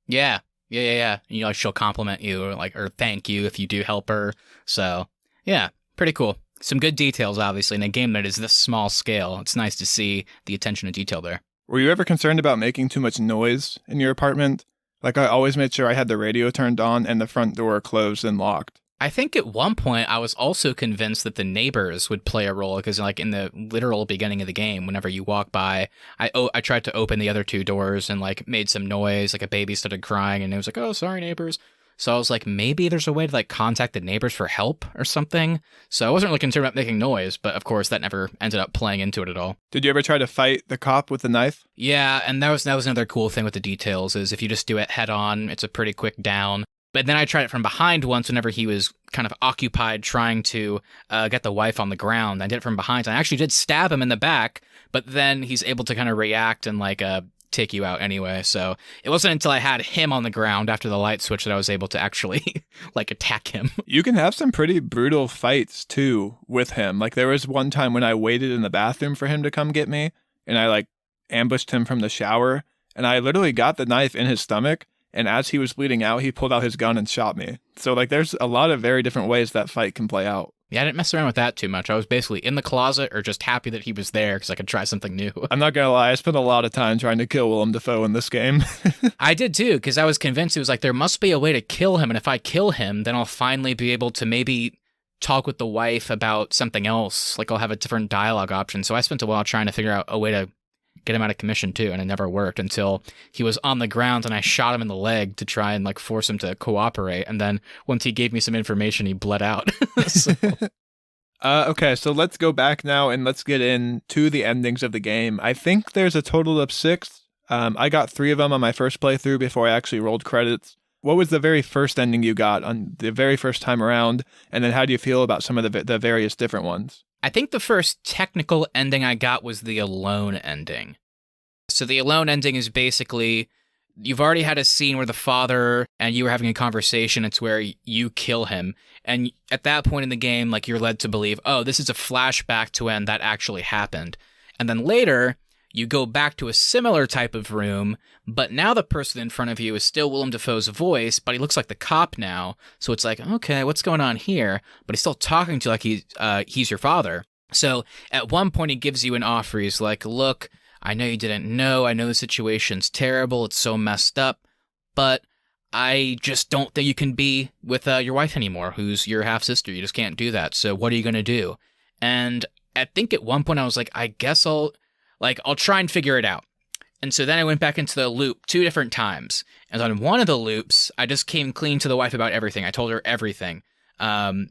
[SPEAKER 2] Yeah. She'll compliment you or thank you if you do help her. So, yeah, pretty cool. Some good details, obviously, in a game that is this small scale. It's nice to see the attention to detail there.
[SPEAKER 1] Were you ever concerned about making too much noise in your apartment? Like, I always made sure I had the radio turned on and the front door closed and locked.
[SPEAKER 2] I think at one point I was also convinced that the neighbors would play a role, because in the literal beginning of the game, whenever you walk by, I tried to open the other two doors and made some noise, a baby started crying, and it was like, oh, sorry, neighbors. So I was like, maybe there's a way to contact the neighbors for help or something. So I wasn't really concerned about making noise, but of course that never ended up playing into it at all.
[SPEAKER 1] Did you ever try to fight the cop with the knife?
[SPEAKER 2] Yeah, and that was another cool thing with the details, is if you just do it head on, it's a pretty quick down. But then I tried it from behind once whenever he was kind of occupied trying to get the wife on the ground. I did it from behind. I actually did stab him in the back, but then he's able to kind of react and take you out anyway. So it wasn't until I had him on the ground after the light switch that I was able to actually attack him.
[SPEAKER 1] You can have some pretty brutal fights too with him. There was one time when I waited in the bathroom for him to come get me, and I ambushed him from the shower, and I literally got the knife in his stomach. And as he was bleeding out, he pulled out his gun and shot me. So, there's a lot of very different ways that fight can play out.
[SPEAKER 2] Yeah, I didn't mess around with that too much. I was basically in the closet or just happy that he was there because I could try something new.
[SPEAKER 1] I'm not going to lie. I spent a lot of time trying to kill Willem Dafoe in this game.
[SPEAKER 2] I did too, because I was convinced it was there must be a way to kill him. And if I kill him, then I'll finally be able to maybe talk with the wife about something else. I'll have a different dialogue option. So I spent a while trying to figure out a way to get him out of commission too, and it never worked until he was on the ground and I shot him in the leg to try and force him to cooperate, and then once he gave me some information, he bled out.
[SPEAKER 1] Okay, so let's go back now and let's get into the endings of the game. I think there's a total of 6. I got 3 of them on my first playthrough before I actually rolled credits. What was the very first ending you got on the very first time around, and then how do you feel about some of the various different ones?
[SPEAKER 2] I think the first technical ending I got was the alone ending. So the alone ending is basically, you've already had a scene where the father and you were having a conversation. It's where you kill him. And at that point in the game, you're led to believe, oh, this is a flashback to when that actually happened. And then later, You go back to a similar type of room, but now the person in front of you is still Willem Dafoe's voice, but he looks like the cop now. So it's like, okay, what's going on here? But he's still talking to you like he's your father. So at one point he gives you an offer. He's like, look, I know you didn't know. I know the situation's terrible. It's so messed up. But I just don't think you can be with your wife anymore, who's your half-sister. You just can't do that. So what are you going to do? And I think at one point I was like, I guess I'll try and figure it out. And so then I went back into the loop 2 different times. And on one of the loops, I just came clean to the wife about everything. I told her everything. And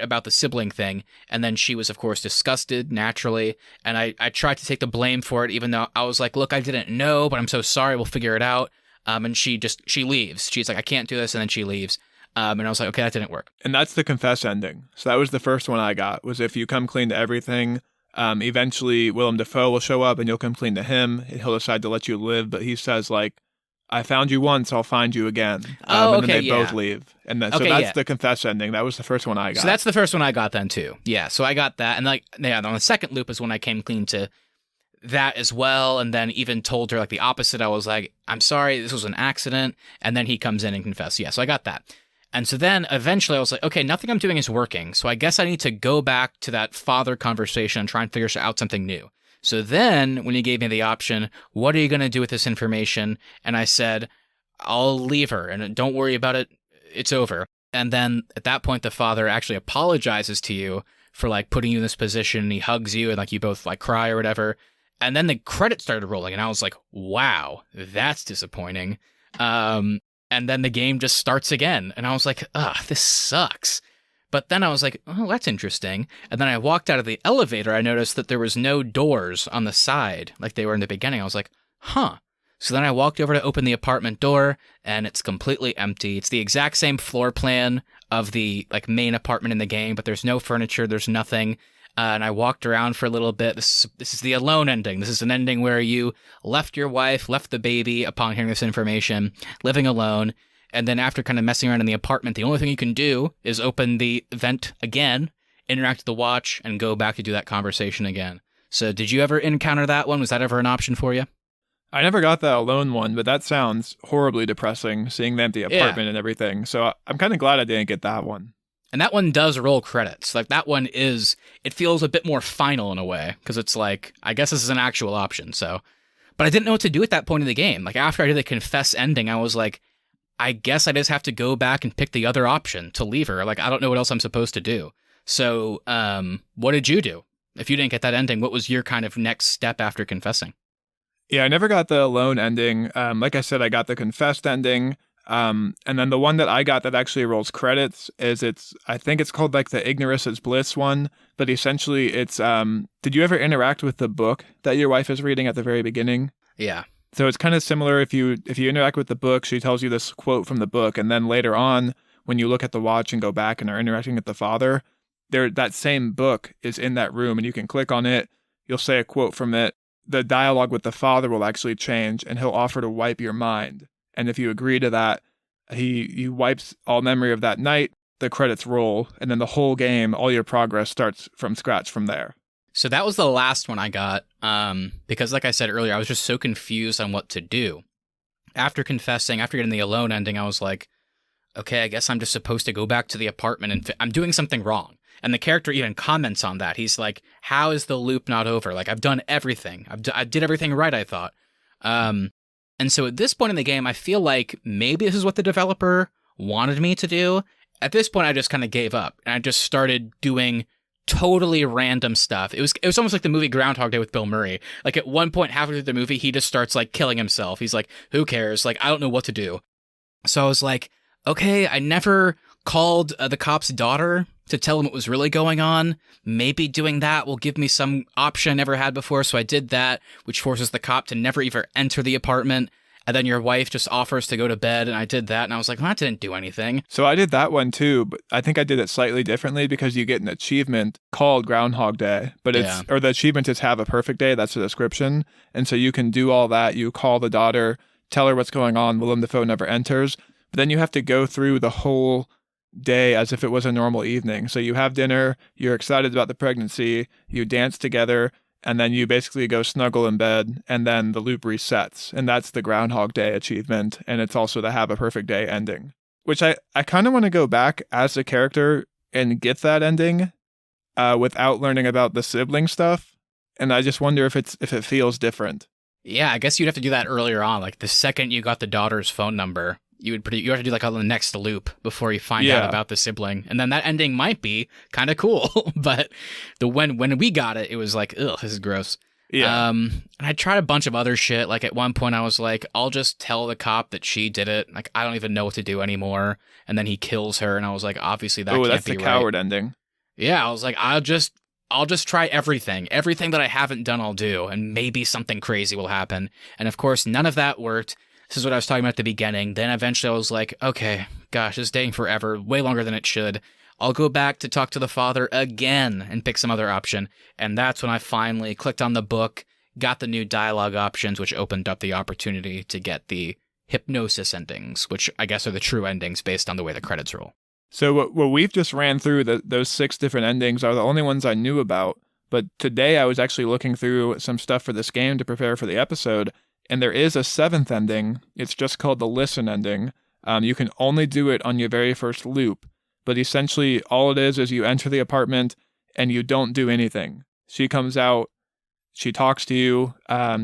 [SPEAKER 2] about the sibling thing. And then she was, of course, disgusted, naturally. And I tried to take the blame for it, even though I was like, look, I didn't know, but I'm so sorry. We'll figure it out. And she leaves. She's like, I can't do this. And then she leaves. And I was like, okay, that didn't work.
[SPEAKER 1] And that's the confess ending. So that was the first one I got, was if you come clean to everything, eventually Willem Dafoe will show up and you'll come clean to him. And he'll decide to let you live. But he says, like, I found you once, I'll find you again. And then they both leave. And then, so that's the confess ending. That was the first one I got.
[SPEAKER 2] So that's the first one I got then too. Yeah, so I got that. And on the second loop is when I came clean to that as well. And then even told her like the opposite. I was like, I'm sorry, this was an accident. And then he comes in and confesses. Yeah, so I got that. And so then eventually I was like, okay, nothing I'm doing is working. So I guess I need to go back to that father conversation and try and figure out something new. So then when he gave me the option, what are you going to do with this information? And I said, I'll leave her and don't worry about it. It's over. And then at that point, the father actually apologizes to you for like putting you in this position. He hugs you and like you both like cry or whatever. And then the credits started rolling and I was like, wow, that's disappointing. And then the game just starts again. And I was like, this sucks. But then I was like, oh, that's interesting. And then I walked out of the elevator. I noticed that there was no doors on the side like they were in the beginning. I was like, huh. So then I walked over to open the apartment door and it's completely empty. It's the exact same floor plan of the like main apartment in the game, but there's no furniture. There's nothing. And I walked around for a little bit. This is the alone ending. This is an ending where you left your wife, left the baby upon hearing this information, living alone. And then after kind of messing around in the apartment, the only thing you can do is open the vent again, interact with the watch, and go back to do that conversation again. So did you ever encounter that one? Was that ever an option for you?
[SPEAKER 1] I never got that alone one, but that sounds horribly depressing, seeing the empty apartment and everything. So I'm kind of glad I didn't get that one.
[SPEAKER 2] And that one does roll credits. Like that one it feels a bit more final in a way, because it's like, I guess this is an actual option. So, but I didn't know what to do at that point in the game. Like after I did the confess ending, I was like, I guess I just have to go back and pick the other option to leave her. Like, I don't know what else I'm supposed to do. So, what did you do? If you didn't get that ending, what was your kind of next step after confessing?
[SPEAKER 1] Yeah, I never got the alone ending. Like I said, I got the confessed ending. And then the one that I got that actually rolls credits is I think it's called like the Ignorance is Bliss one, but essentially it's, did you ever interact with the book that your wife is reading at the very beginning?
[SPEAKER 2] Yeah.
[SPEAKER 1] So it's kind of similar. If you interact with the book, she tells you this quote from the book, and then later on, when you look at the watch and go back and are interacting with the father, that same book is in that room, and you can click on it. You'll say a quote from it. The dialogue with the father will actually change, and he'll offer to wipe your mind. And if you agree to that, he wipes all memory of that night. The credits roll, and then the whole game, all your progress starts from scratch from there.
[SPEAKER 2] So that was the last one I got, because like I said earlier, I was just so confused on what to do. After confessing, after getting the alone ending, I was like, okay, I guess I'm just supposed to go back to the apartment and I'm doing something wrong. And the character even comments on that. He's like, how is the loop not over? Like, I've done everything. I did everything right, I thought. And so at this point in the game, I feel like maybe this is what the developer wanted me to do. At this point, I just kind of gave up and I just started doing totally random stuff. It was almost like the movie Groundhog Day with Bill Murray. Like at one point, halfway through the movie, he just starts like killing himself. He's like, who cares? Like, I don't know what to do. So I was like, okay, I never called the cop's daughter to tell him what was really going on. Maybe doing that will give me some option I never had before. So I did that, which forces the cop to never even enter the apartment. And then your wife just offers to go to bed, and I did that, and I was like, well, that didn't do anything.
[SPEAKER 1] So I did that one too, but I think I did it slightly differently because you get an achievement called Groundhog Day, but or the achievement is have a perfect day, that's the description. And so you can do all that, you call the daughter, tell her what's going on, Willem Dafoe never enters, but then you have to go through the whole day as if it was a normal evening. So you have dinner, you're excited about the pregnancy, you dance together, and then you basically go snuggle in bed, and then the loop resets, and that's the Groundhog Day achievement, and it's also the Have a Perfect Day ending, which I kind of want to go back as a character and get that ending without learning about the sibling stuff, and I just wonder if it feels different.
[SPEAKER 2] Yeah, I guess you'd have to do that earlier on. Like the second you got the daughter's phone number, you have to do like on the next loop before you find out about the sibling, and then that ending might be kind of cool. But when we got it, it was like, ugh, this is gross.
[SPEAKER 1] Yeah.
[SPEAKER 2] And I tried a bunch of other shit. Like at one point, I was like, I'll just tell the cop that she did it. Like I don't even know what to do anymore. And then he kills her, and I was like, obviously that can't be right.
[SPEAKER 1] Oh, that's the coward ending.
[SPEAKER 2] Yeah, I was like, I'll just try everything that I haven't done, I'll do, and maybe something crazy will happen. And of course, none of that worked. This is what I was talking about at the beginning. Then eventually I was like, okay, gosh, this is taking forever, way longer than it should. I'll go back to talk to the father again and pick some other option. And that's when I finally clicked on the book, got the new dialogue options, which opened up the opportunity to get the hypnosis endings, which I guess are the true endings based on the way the credits roll.
[SPEAKER 1] So what we've just ran through, those 6 different endings are the only ones I knew about. But today I was actually looking through some stuff for this game to prepare for the episode, and there is a 7th ending. It's just called the Listen ending. You can only do it on your very first loop, but essentially all it is you enter the apartment and you don't do anything. She comes out, she talks to you,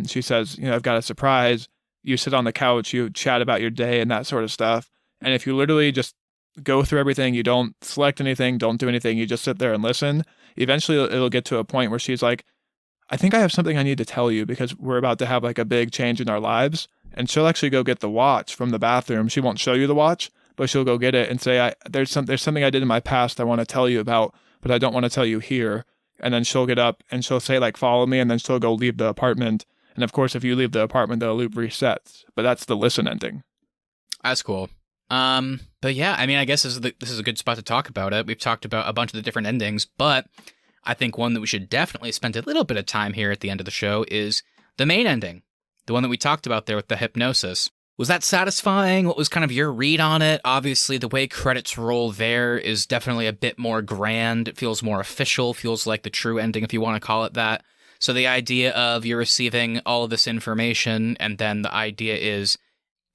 [SPEAKER 1] she says, I've got a surprise. You sit on the couch, you chat about your day and that sort of stuff. And if you literally just go through everything, you don't select anything, don't do anything, you just sit there and listen, eventually it'll get to a point where she's like, I think I have something I need to tell you because we're about to have like a big change in our lives. And she'll actually go get the watch from the bathroom. She won't show you the watch, but she'll go get it and say, there's something I did in my past I want to tell you about, but I don't want to tell you here. And then she'll get up and she'll say like, follow me. And then she'll go leave the apartment. And of course, if you leave the apartment, the loop resets. But that's the Listen ending.
[SPEAKER 2] That's cool. But yeah, I mean, I guess this is a good spot to talk about it. We've talked about a bunch of the different endings, but I think one that we should definitely spend a little bit of time here at the end of the show is the main ending. The one that we talked about there with the hypnosis. Was that satisfying? What was kind of your read on it? Obviously, the way credits roll there is definitely a bit more grand. It feels more official, feels like the true ending, if you want to call it that. So the idea of you're receiving all of this information, and then the idea is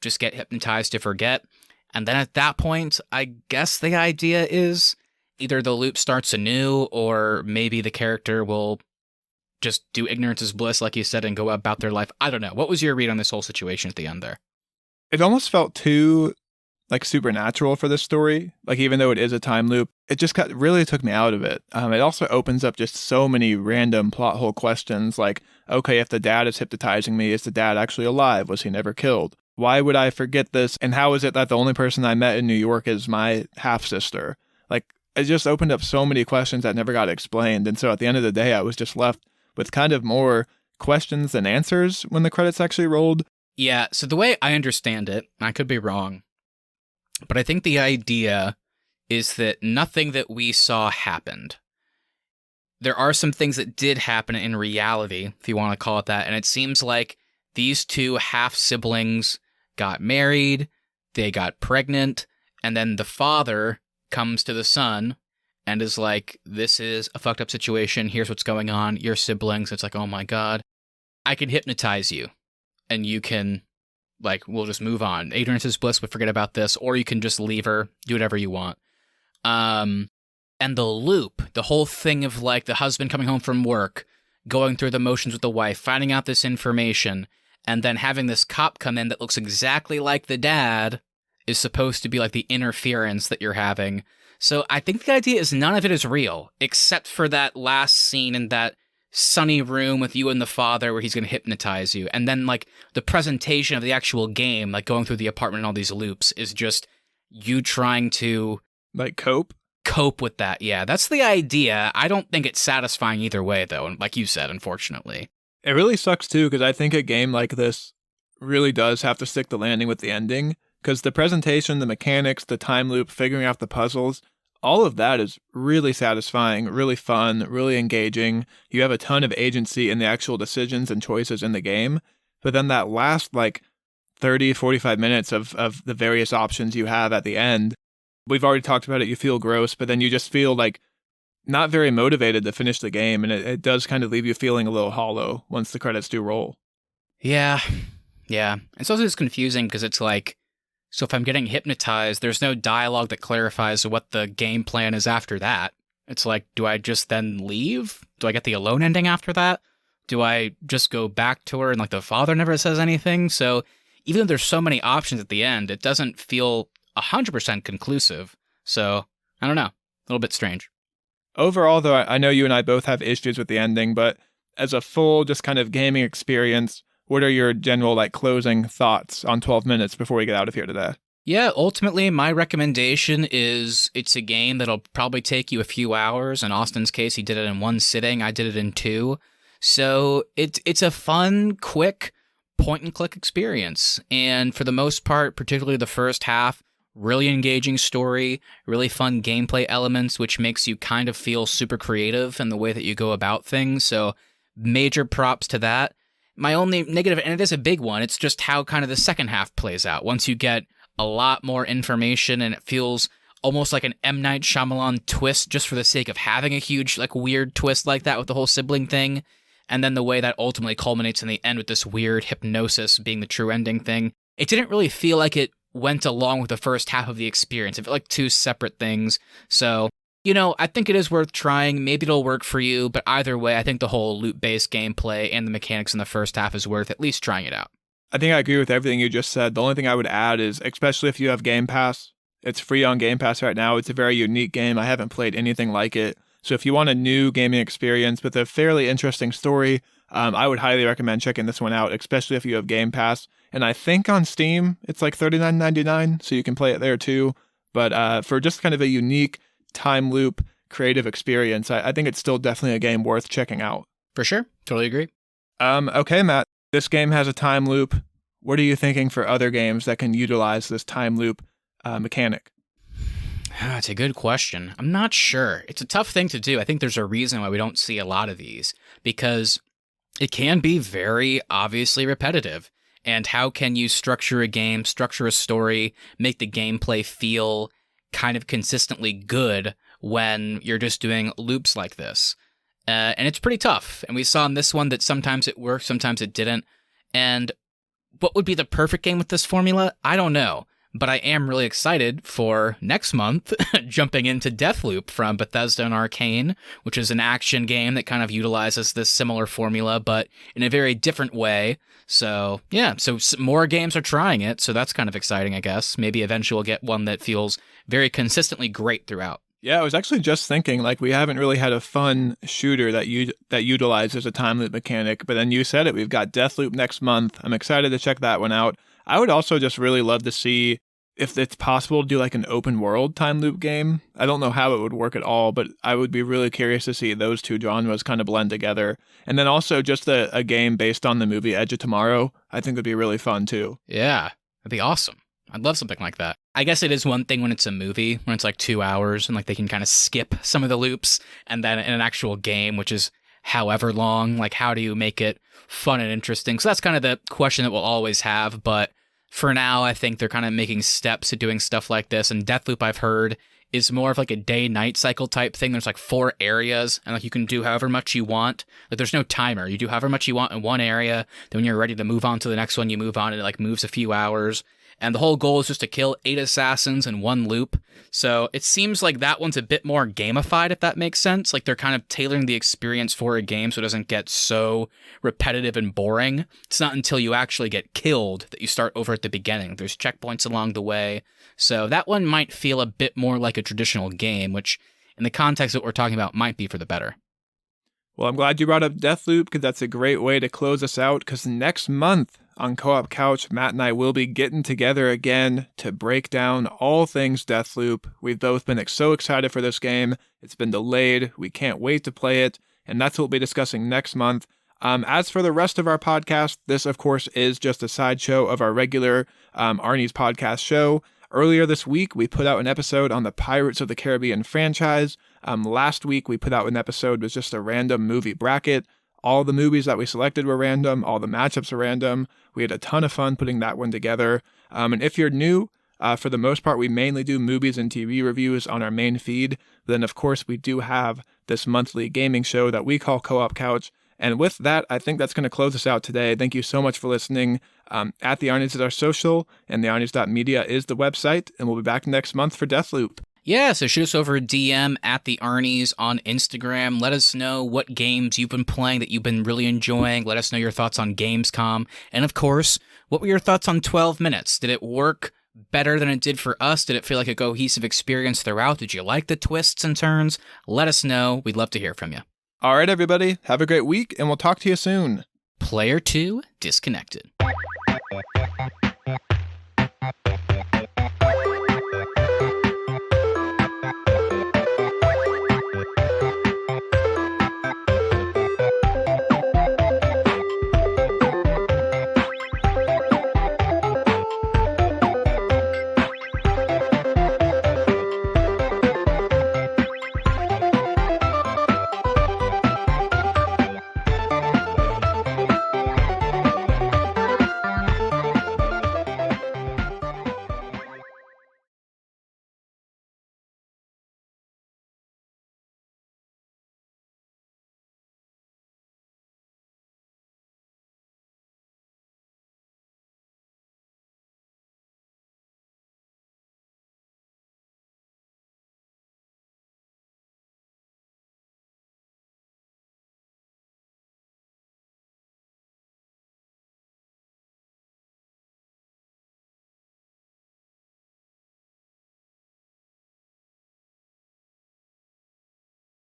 [SPEAKER 2] just get hypnotized to forget. And then at that point, I guess the idea is either the loop starts anew, or maybe the character will just do ignorance is bliss, like you said, and go about their life. I don't know. What was your read on this whole situation at the end there?
[SPEAKER 1] It almost felt too like supernatural for this story. Like even though it is a time loop, it just really took me out of it. It also opens up just so many random plot hole questions. Like, okay, if the dad is hypnotizing me, is the dad actually alive? Was he never killed? Why would I forget this? And how is it that the only person I met in New York is my half sister? Like, it just opened up so many questions that never got explained. And so at the end of the day, I was just left with kind of more questions than answers when the credits actually rolled.
[SPEAKER 2] Yeah, so the way I understand it, I could be wrong, but I think the idea is that nothing that we saw happened. There are some things that did happen in reality, if you want to call it that, and it seems like these two half-siblings got married, they got pregnant, and then the father comes to the son and is like, this is a fucked up situation, here's what's going on, your siblings. It's like, oh my god, I can hypnotize you, and you can, like, we'll just move on. Ignorance is bliss, we forget about this, or you can just leave her, do whatever you want. And the loop, the whole thing of, like, the husband coming home from work, going through the motions with the wife, finding out this information, and then having this cop come in that looks exactly like the dad is supposed to be, like, the interference that you're having. So I think the idea is none of it is real, except for that last scene in that sunny room with you and the father where he's going to hypnotize you. And then, like, the presentation of the actual game, like, going through the apartment and all these loops is just you trying to...
[SPEAKER 1] Like, cope
[SPEAKER 2] with that, yeah. That's the idea. I don't think it's satisfying either way, though, like you said, unfortunately.
[SPEAKER 1] It really sucks, too, because I think a game like this really does have to stick the landing with the ending, because the presentation, the mechanics, the time loop, figuring out the puzzles, all of that is really satisfying, really fun, really engaging. You have a ton of agency in the actual decisions and choices in the game, but then that last, like, 30, 45 minutes of the various options you have at the end, we've already talked about it, you feel gross, but then you just feel like not very motivated to finish the game, and it does kind of leave you feeling a little hollow once the credits do roll.
[SPEAKER 2] Yeah. It's also just confusing because it's like, so if I'm getting hypnotized, there's no dialogue that clarifies what the game plan is after that. It's like, do I just then leave? Do I get the alone ending after that? Do I just go back to her and like the father never says anything? So even though there's so many options at the end, it doesn't feel 100% conclusive. So I don't know, a little bit strange.
[SPEAKER 1] Overall, though, I know you and I both have issues with the ending, but as a full just kind of gaming experience, what are your general like closing thoughts on 12 minutes before we get out of here today?
[SPEAKER 2] Yeah, ultimately, my recommendation is it's a game that'll probably take you a few hours. In Austin's case, he did it in one sitting. I did it in two. So it's a fun, quick point-and-click experience. And for the most part, particularly the first half, really engaging story, really fun gameplay elements, which makes you kind of feel super creative in the way that you go about things. So major props to that. My only negative, and it is a big one, it's just how kind of the second half plays out. Once you get a lot more information and it feels almost like an M. Night Shyamalan twist just for the sake of having a huge, like, weird twist like that with the whole sibling thing. And then the way that ultimately culminates in the end with this weird hypnosis being the true ending thing. It didn't really feel like it went along with the first half of the experience. It felt like two separate things. So, I think it is worth trying. Maybe it'll work for you, but either way, I think the whole loot-based gameplay and the mechanics in the first half is worth at least trying it out.
[SPEAKER 1] I think I agree with everything you just said. The only thing I would add is, especially if you have Game Pass, it's free on Game Pass right now. It's a very unique game. I haven't played anything like it. So if you want a new gaming experience with a fairly interesting story, I would highly recommend checking this one out, especially if you have Game Pass. And I think on Steam, it's like $39.99, so you can play it there too. But for just kind of a unique time loop creative experience, I think it's still definitely a game worth checking out.
[SPEAKER 2] For sure. Totally agree.
[SPEAKER 1] Okay, Matt. This game has a time loop. What are you thinking for other games that can utilize this time loop mechanic?
[SPEAKER 2] That's a good question. I'm not sure. It's a tough thing to do. I think there's a reason why we don't see a lot of these, because it can be very obviously repetitive. And how can you structure a game, structure a story, make the gameplay feel kind of consistently good when you're just doing loops like this? And it's pretty tough. And we saw in this one that sometimes it worked, sometimes it didn't. And what would be the perfect game with this formula? I don't know. But I am really excited for next month, jumping into Deathloop from Bethesda and Arcane, which is an action game that kind of utilizes this similar formula, but in a very different way. So, yeah, so more games are trying it, so that's kind of exciting, I guess. Maybe eventually we'll get one that feels very consistently great throughout.
[SPEAKER 1] Yeah, I was actually just thinking, like, we haven't really had a fun shooter that utilizes a time loop mechanic, but then you said it, we've got Deathloop next month. I'm excited to check that one out. I would also just really love to see if it's possible to do like an open world time loop game. I don't know how it would work at all, but I would be really curious to see those two genres kind of blend together. And then also just a game based on the movie Edge of Tomorrow, I think would be really fun too.
[SPEAKER 2] Yeah, that'd be awesome. I'd love something like that. I guess it is one thing when it's a movie, when it's like 2 hours and like they can kind of skip some of the loops, and then in an actual game, which is however long, like how do you make it fun and interesting? So that's kind of the question that we'll always have, but for now, I think they're kind of making steps to doing stuff like this. And Deathloop, I've heard, is more of like a day-night cycle type thing. There's like 4 areas, and like you can do however much you want. Like there's no timer. You do however much you want in one area. Then when you're ready to move on to the next one, you move on, and it like moves a few hours. And the whole goal is just to kill 8 assassins in one loop. So it seems like that one's a bit more gamified, if that makes sense. Like they're kind of tailoring the experience for a game so it doesn't get so repetitive and boring. It's not until you actually get killed that you start over at the beginning. There's checkpoints along the way. So that one might feel a bit more like a traditional game, which in the context of what we're talking about might be for the better.
[SPEAKER 1] Well, I'm glad you brought up Deathloop, because that's a great way to close us out, because next month on Co-op Couch, Matt and I will be getting together again to break down all things Deathloop. We've both been so excited for this game. It's been delayed. We can't wait to play it, and that's what we'll be discussing next month. As for the rest of our podcast, this, of course, is just a sideshow of our regular Arnies podcast show. Earlier this week, we put out an episode on the Pirates of the Caribbean franchise. Last week, we put out an episode with just a random movie bracket. All the movies that we selected were random. All the matchups are random. We had a ton of fun putting that one together. And if you're new, For the most part, we mainly do movies and TV reviews on our main feed. Then, of course, we do have this monthly gaming show that we call Co-op Couch. And with that, I think that's going to close us out today. Thank you so much for listening. At the Arnies is our social, and the Arnies.media is the website. And we'll be back next month for Deathloop.
[SPEAKER 2] Yeah, so shoot us over a DM at the Arnies on Instagram. Let us know what games you've been playing that you've been really enjoying. Let us know your thoughts on Gamescom. And of course, what were your thoughts on 12 minutes? Did it work better than it did for us? Did it feel like a cohesive experience throughout? Did you like the twists and turns? Let us know. We'd love to hear from you.
[SPEAKER 1] All right, everybody. Have a great week, and we'll talk to you soon.
[SPEAKER 2] Player 2 disconnected.